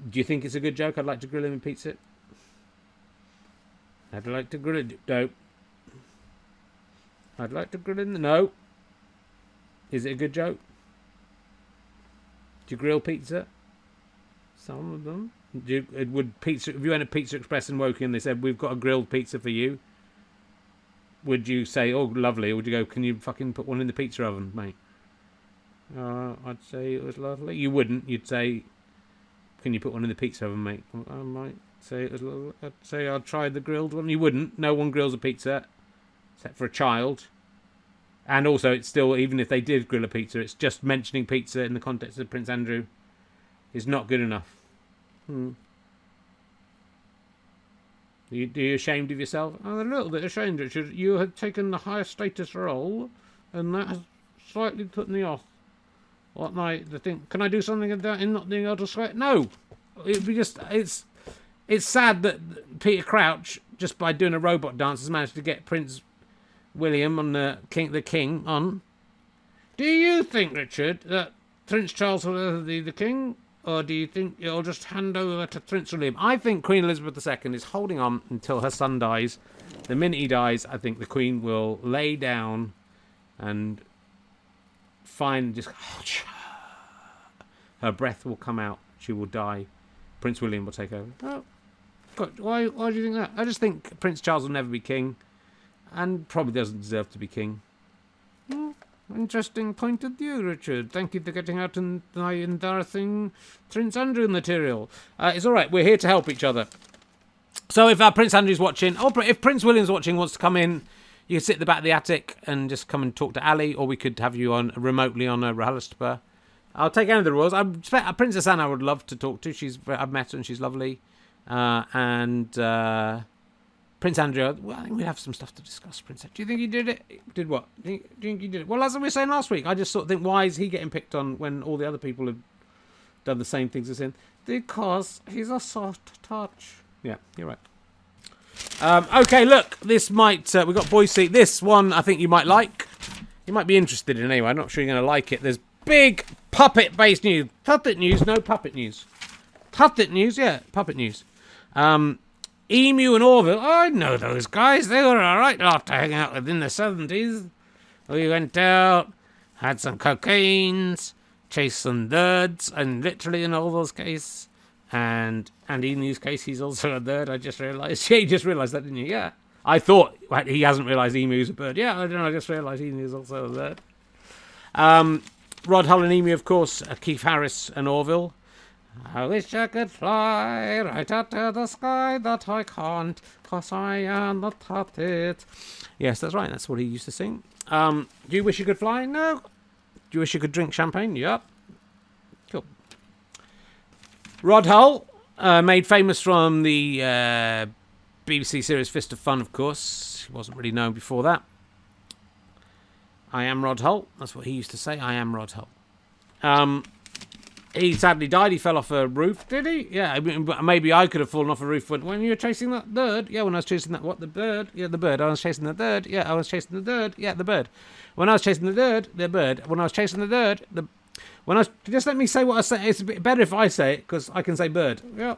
Do you think it's a good joke? I'd like to grill him a pizza. I'd like to grill it. No. I'd like to grill him. No. Is it a good joke? Do you grill pizza? Some of them. If you went to Pizza Express in Woking and they said, we've got a grilled pizza for you, would you say, oh, lovely? Or would you go, can you fucking put one in the pizza oven, mate? I'd say it was lovely. You wouldn't. You'd say, can you put one in the pizza oven, mate? I might say it was lovely. I'd say I'll try the grilled one. You wouldn't. No one grills a pizza, except for a child. And also, it's still, even if they did grill a pizza, it's just mentioning pizza in the context of Prince Andrew is not good enough. Are you ashamed of yourself? I'm a little bit ashamed, Richard. You had taken the higher status role, and that has slightly put me off. Can I do something of that in not being able to swear? No! It'd be just, it's sad that Peter Crouch, just by doing a robot dance, has managed to get Prince William on the king on. Do you think, Richard, that Prince Charles will ever be the king, or do you think it'll just hand over to Prince William? I think Queen Elizabeth II is holding on until her son dies. The minute he dies, I think the Queen will lay down and her breath will come out. She will die. Prince William will take over. Oh, God, why do you think that? I just think Prince Charles will never be king. And probably doesn't deserve to be king. Interesting point of view, Richard. Thank you for getting out in my embarrassing Prince Andrew material. It's all right. We're here to help each other. So if Prince Andrew's watching, or if Prince William's watching, wants to come in, you can sit at the back of the attic and just come and talk to Ali, or we could have you on remotely on a Rahalaspur. I'll take any of the rules. Princess Anne I would love to talk to. I've met her and she's lovely. Prince Andrew, well, I think we have some stuff to discuss, Prince. Do you think he did it? Did what? Do you think he did it? Well, as we were saying last week, I just sort of think, why is he getting picked on when all the other people have done the same things as him? Because he's a soft touch. Yeah, you're right. Okay, look, this might... we've got Boise. This one I think you might like. You might be interested in anyway. I'm not sure you're going to like it. There's big puppet-based news. Puppet news? No, puppet news. Puppet news? Yeah, puppet news. Emu and Orville, I know those guys. They were a right lot to hang out with in the 70s. We went out, had some cocaines, chased some nerds, and literally in Orville's case, and Emu's case, he's also a nerd. I just realised. Yeah, you just realised that, didn't you? Yeah. I thought he hasn't realised Emu's a bird. Yeah, I just realised Emu's also a bird. Rod Hull and Emu, of course, Keith Harris and Orville. I wish I could fly right up to the sky, that I can't, 'cause I am the puppet. Yes, that's right. That's what he used to sing. Do you wish you could fly? No. Do you wish you could drink champagne? Yep. Cool. Rod Hull, made famous from the BBC series Fist of Fun, of course. He wasn't really known before that. I am Rod Hull. That's what he used to say. I am Rod Hull. He sadly died. He fell off a roof. Did he? Yeah, I mean, maybe I could have fallen off a roof when you were chasing that bird. Yeah, when I was chasing that... What, the bird? Yeah, the bird. I was chasing the bird. Yeah, I was chasing the bird. Yeah, the bird. When I was chasing the bird, the bird. When I was chasing the bird, the... When I was... Just let me say what I say. It's a bit better if I say it, because I can say bird. Yeah.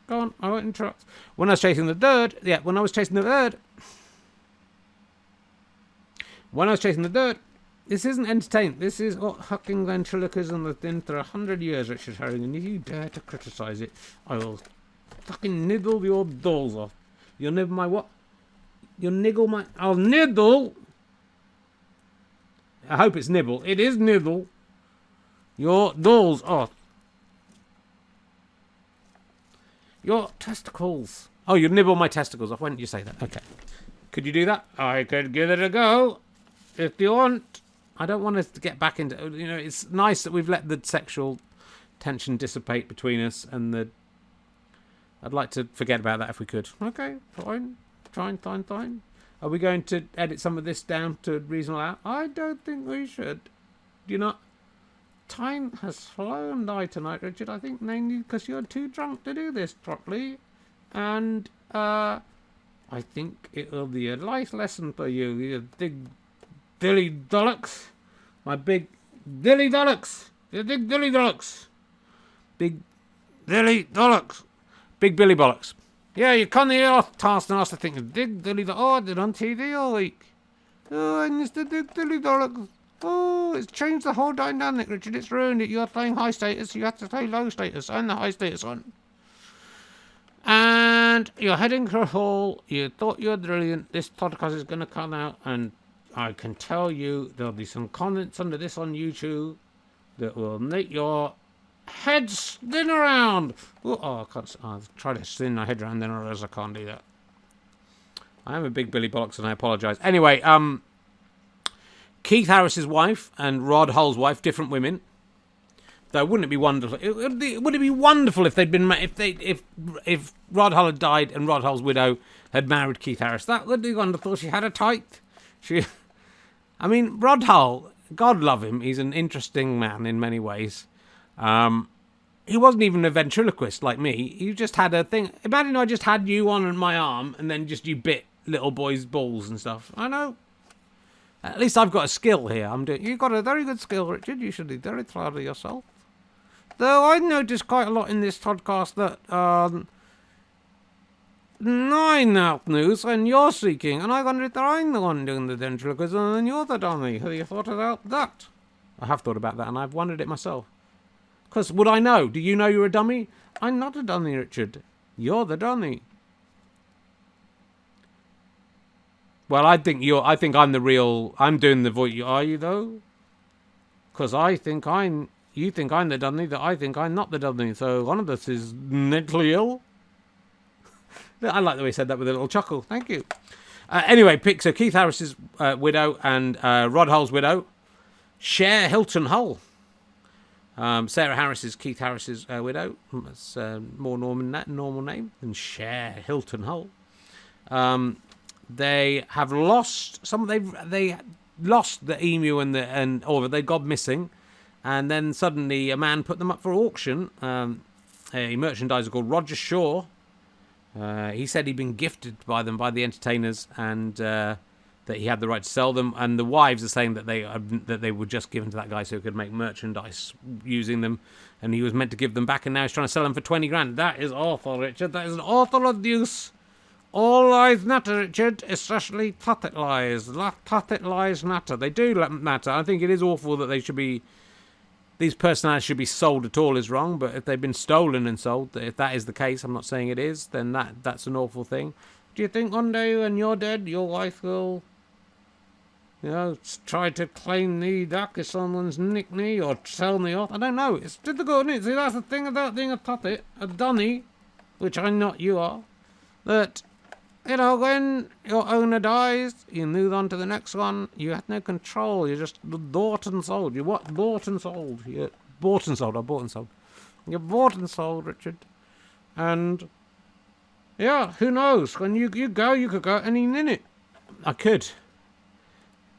Go on, I won't interrupt. When I was chasing the bird... Yeah, when I was chasing the bird... When I was chasing the bird... This isn't entertainment. This is what hucking ventriloquism has been for 100 years, Richard Harrington. If you dare to criticise it, I will fucking nibble your balls off. You'll nibble my what? You'll niggle my... I'll nibble... I hope it's nibble. It is nibble. Your balls off. Your testicles. Oh, you nibble my testicles off. Why didn't you say that? Okay. Could you do that? I could give it a go, if you want. I don't want us to get back into... You know, it's nice that we've let the sexual tension dissipate between us, and the... I'd like to forget about that if we could. Okay, fine. Fine. Are we going to edit some of this down to reasonable out? I don't think we should. Do you not? Time has flown by tonight, Richard. I think mainly because you're too drunk to do this properly. And, I think it will be a life lesson for you, you big dilly dollocks. My big dilly dollocks. You big dilly dollocks. Big dilly dollocks. Big Billy Bollocks. Yeah, you come here off task and ask to think of big dilly dollocks. Oh, I did on TV all week. Oh, and it's the big dilly dollocks. Oh, it's changed the whole dynamic, Richard. It's ruined it. You're playing high status. You have to play low status. I'm the high status one. And you're heading for a hall. You thought you were brilliant. This podcast is going to come out, and I can tell you there'll be some comments under this on YouTube that will make your head spin around. Oh, I can't. I'll try to spin my head around, then I realize I can't do that. I am a big Billy Bollocks, and I apologise. Anyway, Keith Harris's wife and Rod Hull's wife, different women. Though, wouldn't it be wonderful? Would it be wonderful if they'd been if Rod Hull had died and Rod Hull's widow had married Keith Harris? That would be wonderful. She had a type. I mean, Rod Hull, God love him. He's an interesting man in many ways. He wasn't even a ventriloquist like me. He just had a thing. Imagine I just had you on my arm and then just you bit little boys' balls and stuff. I know. At least I've got a skill here. You've got a very good skill, Richard. You should be very proud of yourself. Though I noticed quite a lot in this podcast that nine out news and you're seeking, and I wonder if I'm the one doing the ventriloquism and you're the dummy. Have you thought about that? I have thought about that, and I've wondered it myself. Because would I know? Do you know you're a dummy? I'm not a dummy, Richard. You're the dummy. Well, I think I'm the real... I'm doing the voice. Are you, though? Because you think I'm the dummy, that I think I'm not the dummy. So one of us is mentally ill. I like the way he said that with a little chuckle. Thank you. Anyway, so Keith Harris's widow and Rod Hull's widow share Hilton Hull. Sarah Harris is Keith Harris's widow. That's more normal name than Cher Hilton Hull. They have lost they lost the emu or they got missing, and then suddenly a man put them up for auction. A merchandiser called Roger Shaw. He said he'd been gifted by them by the entertainers, and that he had the right to sell them. And the wives are saying that they were just given to that guy so he could make merchandise using them, and he was meant to give them back, and now he's trying to sell them for 20 grand. That is awful, Richard. That is an awful abuse. All lies matter, Richard, especially puppet lies. Puppet lies matter. They do matter. I think it is awful that these personalities should be sold at all is wrong, but if they've been stolen and sold, if that is the case, I'm not saying it is, then that's an awful thing. Do you think one day when you're dead, your wife will try to claim me back as someone's nick me or sell me off. I don't know. It's difficult, isn't it? See, that's the thing about being a puppet, a dummy, which I'm not, you are, that, when your owner dies, you move on to the next one. You have no control. You're just bought and sold. You're what? Bought and sold. You're bought and sold. I bought and sold. You're bought and sold, Richard. And, yeah, who knows? When you go, you could go any minute. I could.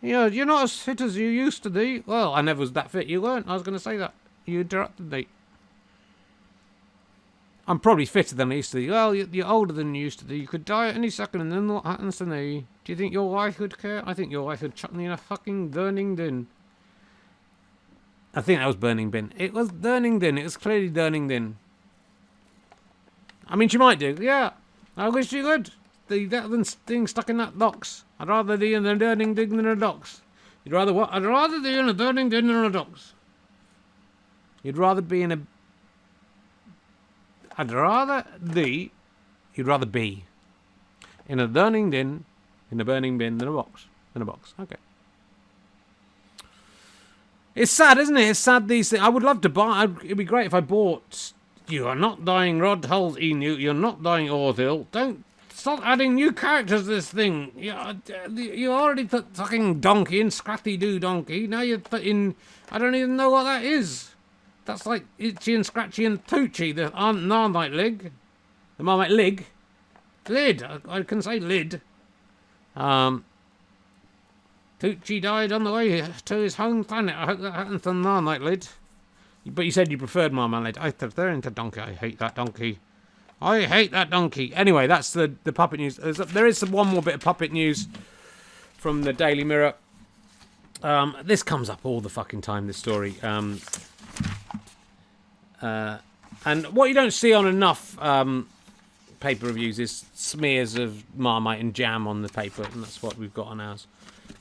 Yeah, you're not as fit as you used to be. Well, I never was that fit. You weren't. I was going to say that. You interrupted me. I'm probably fitter than I used to be. Well, you're older than you used to be. You could die at any second, and then what happens to me? Do you think your wife would care? I think your wife would chuck me in a fucking burning bin. I think that was burning bin. It was burning bin. It was clearly burning bin. I mean, she might do. Yeah, I wish she would. That thing stuck in that box. I'd rather be in a burning bin than a box. You'd rather what? I'd rather be in a burning bin than a box. You'd rather be in a... I'd rather be... You'd rather be... in a burning bin. In a burning bin than a box. In a box. Okay. It's sad, isn't it? It's sad these things. I would love to buy... It'd be great if I bought... You are not dying Rod Holes Enu. You're not dying Orville. Don't... Stop adding new characters to this thing. You already put fucking donkey in, Scratty Doo Donkey. Now you're putting... I don't even know what that is. That's like Itchy and Scratchy and Toochie, the Marmite leg. The Marmite leg? Lid. I can say lid. Toochie died on the way to his home planet. I hope that happens to Marmite lid. But you said you preferred Marmite lid. I prefer into donkey. I hate that donkey. Anyway, that's the puppet news. There is one more bit of puppet news from the Daily Mirror. This comes up all the fucking time, this story. And what you don't see on enough paper reviews is smears of Marmite and jam on the paper, and that's what we've got on ours.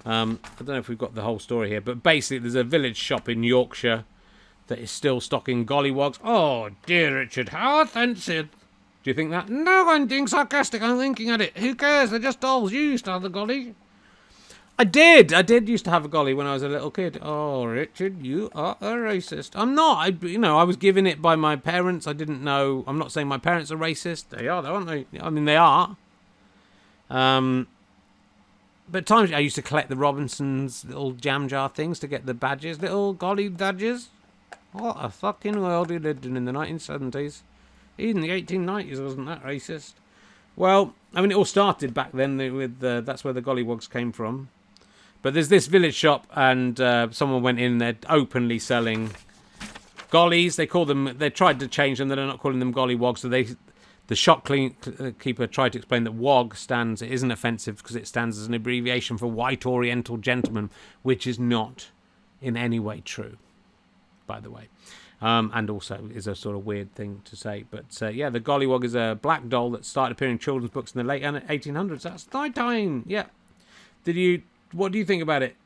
I don't know if we've got the whole story here, but basically there's a village shop in Yorkshire that is still stocking Golliwogs. Oh, dear Richard, how offensive. Do you think that? No, I'm being sarcastic. I'm thinking at it. Who cares? They're just dolls. You used to have the golly. I did used to have a golly when I was a little kid. Oh, Richard, you are a racist. I'm not. I was given it by my parents. I didn't know. I'm not saying my parents are racist. They are, though, aren't they? I mean, they are. But at times I used to collect the Robinsons' little jam jar things to get the badges, little golly badges. What a fucking world we lived in the 1970s. Even the 1890s wasn't that racist. Well, I mean, it all started back then with that's where the Golliwogs came from. But there's this village shop, and someone went in. They're openly selling gollies. They call them. They tried to change them. They're not calling them Golliwogs. So the shopkeeper tried to explain that WOG stands. It isn't offensive because it stands as an abbreviation for White Oriental Gentleman, which is not in any way true, by the way. And also is a sort of weird thing to say. But yeah, the Gollywog is a black doll that started appearing in children's books in the late 1800s. That's my time. Yeah. What do you think about it?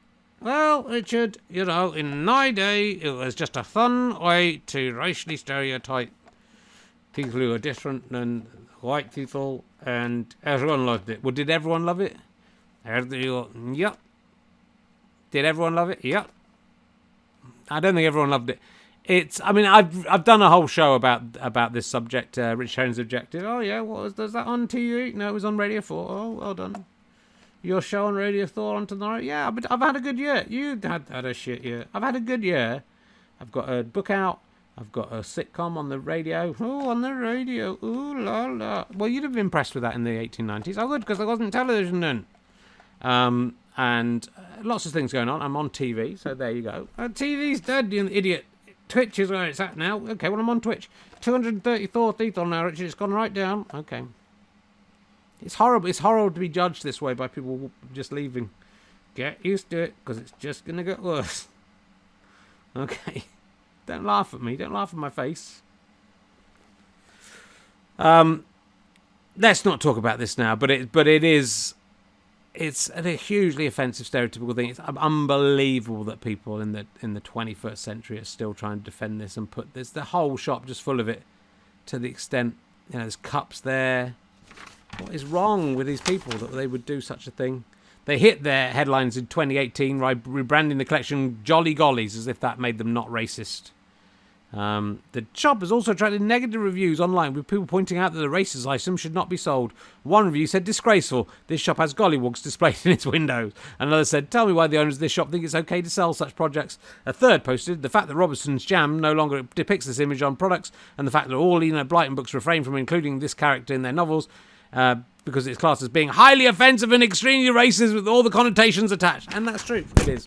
Well, Richard, in my day, it was just a fun way to racially stereotype people who are different than white people, and everyone loved it. Well, did everyone love it? Yep. Did everyone love it? Yep. I don't think everyone loved it. I've done a whole show about this subject, Rich Holmes Objective. Oh yeah, was that on TV? No, it was on Radio 4. Oh, well done. Your show on Radio 4 on tonight? Yeah, but I've had a good year. You had a shit year. I've had a good year. I've got a book out. I've got a sitcom on the radio. Oh, on the radio. Ooh la la. Well, you'd have been impressed with that in the 1890s. I would, because there wasn't television then. And lots of things going on. I'm on TV, so there you go. TV's dead, you idiot. Twitch is where it's at now. Okay, well, I'm on Twitch. 234 teeth on now, Richard. It's gone right down. Okay. It's horrible. It's horrible to be judged this way by people just leaving. Get used to it, because it's just going to get worse. Okay. Don't laugh at me. Don't laugh at my face. Let's not talk about this now, but it is... It's a hugely offensive, stereotypical thing. It's unbelievable that people in the 21st century are still trying to defend this and put this. The whole shop just full of it, to the extent there's cups there. What is wrong with these people that they would do such a thing? They hit their headlines in 2018 by rebranding the collection Jolly Gollies, as if that made them not racist. The shop has also attracted negative reviews online, with people pointing out that the racist item should not be sold. One review said, disgraceful, this shop has Golliwogs displayed in its windows. Another said, tell me why the owners of this shop think it's okay to sell such projects. A third posted, the fact that Robertson's Jam no longer depicts this image on products, and the fact that all Enid Blyton books refrain from including this character in their novels, because it's classed as being highly offensive and extremely racist with all the connotations attached. And that's true. It is.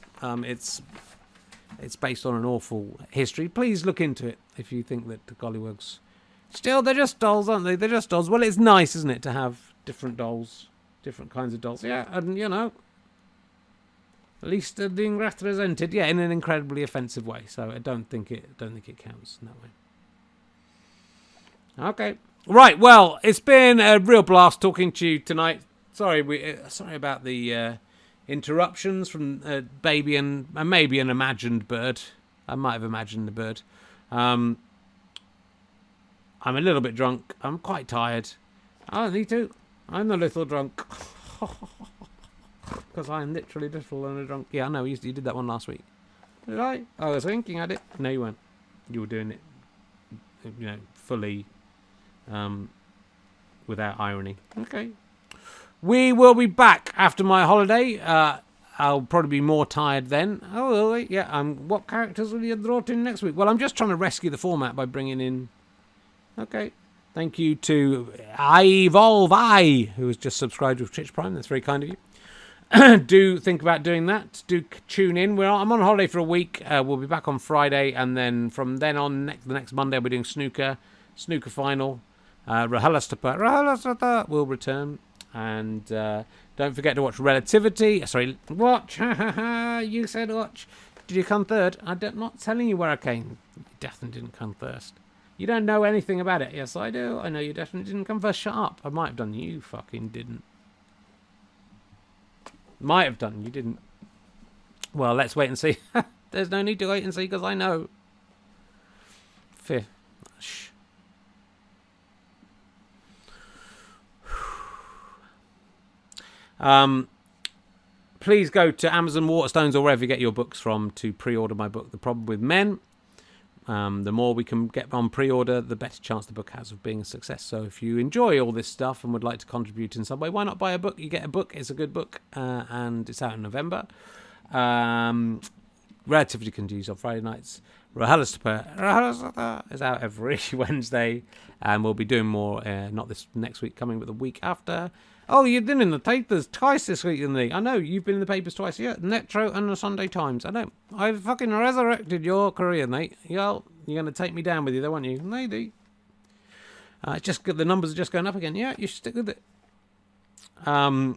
It's based on an awful history. Please look into it if you think that the Golliwogs... Still, they're just dolls, aren't they? They're just dolls. Well, it's nice, isn't it, to have different dolls, different kinds of dolls. Yeah, and, you know, at least they're being represented, yeah, in an incredibly offensive way. So I don't think it counts in that way. Okay. Right, well, it's been a real blast talking to you tonight. Sorry about the... interruptions from baby and maybe an imagined bird. I might have imagined a bird. I'm a little bit drunk. I'm quite tired. I need to. I'm a little drunk. Because I'm literally little and a drunk. Yeah, I know. You did that one last week. Did I? I was thinking at it. No, you weren't. You were doing it, you know, fully, without irony. Okay. We will be back after my holiday. I'll probably be more tired then. Oh, will we? Yeah. What characters will you brought in next week? Well, I'm just trying to rescue the format by bringing in... Okay. Thank you to I, who has just subscribed with Twitch Prime. That's very kind of you. Do think about doing that. Do tune in. I'm on holiday for a week. We'll be back on Friday, and then from then on, the next Monday, we're doing snooker final. Rahalastapa will return. And don't forget to watch Relativity. Sorry, watch. You said watch. Did you come third? I'm not telling you where I came. You definitely didn't come first. You don't know anything about it. Yes, I do. I know you definitely didn't come first. Shut up. I might have done. You fucking didn't. Might have done. You didn't. Well, let's wait and see. There's no need to wait and see because I know. Fifth. Shh. Please go to Amazon, Waterstones, or wherever you get your books from to pre-order my book, The Problem with Men. The more we can get on pre-order, the better chance the book has of being a success. So if you enjoy all this stuff and would like to contribute in some way, why not buy a book? You get a book. It's a good book, and it's out in November. Relativity continues on Friday nights. Rahalastapa is out every Wednesday, and we'll be doing more, not this next week coming, but the week after. Oh, you've been in the papers twice this week, didn't you? I know, you've been in the papers twice. Yeah, Metro and the Sunday Times. I know. I've fucking resurrected your career, mate. You're going to take me down with you, though, aren't you? Maybe. Just the numbers are just going up again. Yeah, you should stick with it. I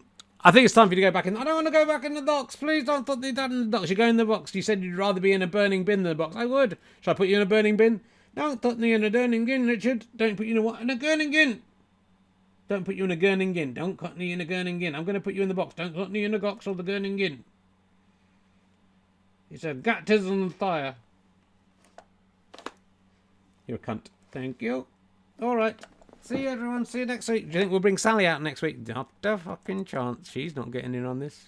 think it's time for you to go back in. I don't want to go back in the docks. Please don't put me down in the docks. You go in the box. You said you'd rather be in a burning bin than a box. I would. Shall I put you in a burning bin? Don't put me in a burning bin, Richard. Don't put you in a what? In a gurning bin. Don't put you in a gurning gin. Don't cut me in a gurning gin. I'm going to put you in the box. Don't cut me in the box or the gurning gin. It's a baptism of fire. You're a cunt. Thank you. All right. See you, everyone. See you next week. Do you think we'll bring Sally out next week? Not a fucking chance. She's not getting in on this.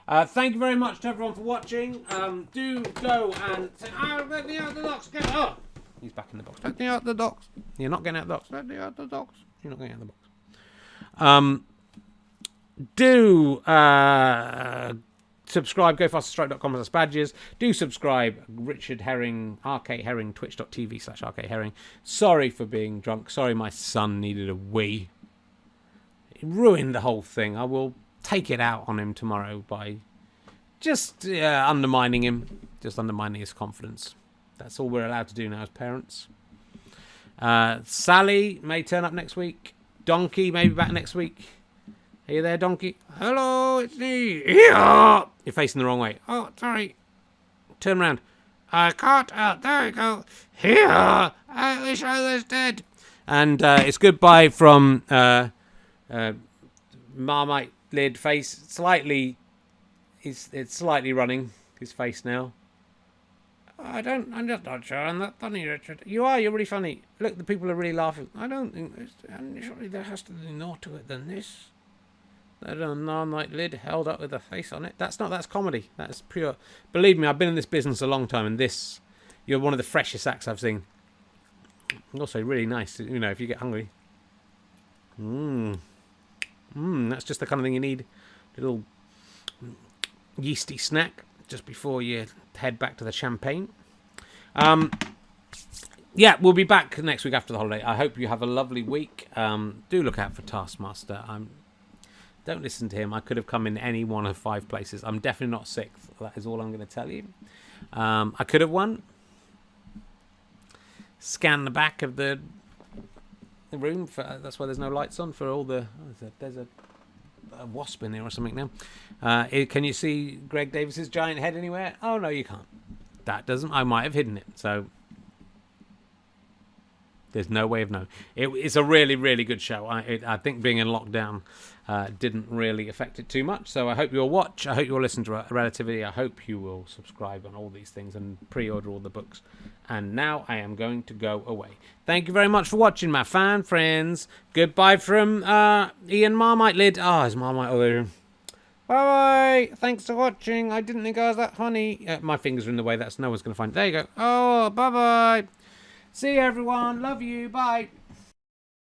Thank you very much to everyone for watching. Do go and say, let me out the docks. Get up. He's back in the box. Let me out the docks. You're not getting out the docks. Let me out the docks. You're not getting out the box. Do subscribe, gofasterstrike.com/badges. Do subscribe, Richard Herring, RK Herring, twitch.tv/RK Herring. Sorry for being drunk. Sorry my son needed a wee. It ruined the whole thing. I will take it out on him tomorrow by just undermining him. Just undermining his confidence. That's all we're allowed to do now as parents. Sally may turn up next week. Donkey may be back next week. Are you there, Donkey? Hello, it's me. Here. You're facing the wrong way. Oh, sorry. Turn around. I can't. There we go. Here. I wish I was dead. And it's goodbye from Marmite lid face. Slightly. It's slightly running his face now. I'm just not sure I'm that funny, Richard. You're really funny. Look, the people are really laughing. I don't think surely there has to be more to it than this. A Marmite lid held up with a face on it. That's comedy. That's pure. Believe me, I've been in this business a long time, and you're one of the freshest acts I've seen. Also, really nice, if you get hungry. That's just the kind of thing you need. A little yeasty snack just before you head back to the champagne. Yeah, we'll be back next week after the holiday. I hope you have a lovely week. Do look out for Taskmaster. Don't listen to him. I could have come in any one of 5 places. I'm definitely not 6th. That is all I'm going to tell you. I could have won. Scan the back of the room. That's why there's no lights on for all the... there's a wasp in there or something now. Can you see Greg Davis's giant head anywhere? Oh, no, you can't. That doesn't... I might have hidden it, so... There's no way of knowing. It's a really, really good show. I think being in lockdown didn't really affect it too much. So I hope you'll watch. I hope you'll listen to Relativity. I hope you will subscribe on all these things and pre-order all the books. And now I am going to go away. Thank you very much for watching, my fan friends. Goodbye from Ian Marmite Lid. His Marmite over there. Bye. Thanks for watching. I didn't think I was that funny. My fingers are in the way. No one's going to find it. There you go. Oh, bye-bye. See you, everyone. Love you. Bye.